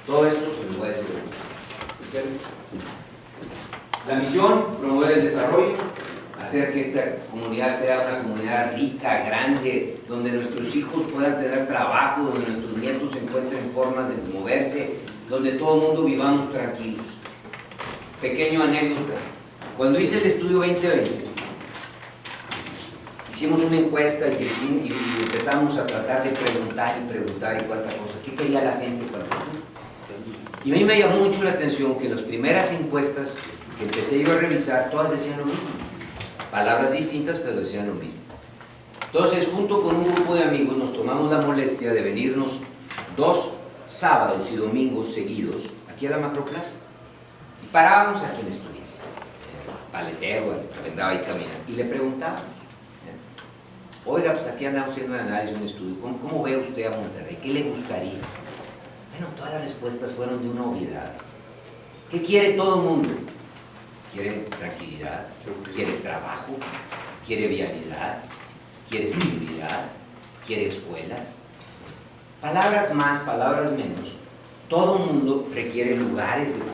Todo esto se lo voy a decir. La misión, promover el desarrollo, hacer que esta comunidad sea una comunidad rica, grande, donde nuestros hijos puedan tener trabajo, donde nuestros nietos encuentren formas de moverse, donde todo el mundo vivamos tranquilos. Pequeño anécdota. Cuando hice el estudio 2020, hicimos una encuesta y empezamos a tratar de preguntar y cuánta cosa. ¿Qué quería la gente? Y a mí me llamó mucho la atención que las primeras encuestas que empecé yo a revisar, todas decían lo mismo. Palabras distintas, pero decían lo mismo. Entonces, junto con un grupo de amigos, nos tomamos la molestia de venirnos 2 sábados y domingos seguidos aquí a la Macroplaza. Y parábamos a quien estuviese, el paletero, el que andaba ahí caminando, y le preguntábamos, oiga, pues aquí andamos haciendo un análisis, un estudio, ¿cómo ve usted a Monterrey? ¿Qué le gustaría? Bueno, todas las respuestas fueron de una obviedad. ¿Qué quiere todo el mundo? Quiere tranquilidad, quiere trabajo, quiere vialidad, quiere seguridad, quiere escuelas. Palabras más, palabras menos. Todo el mundo requiere lugares de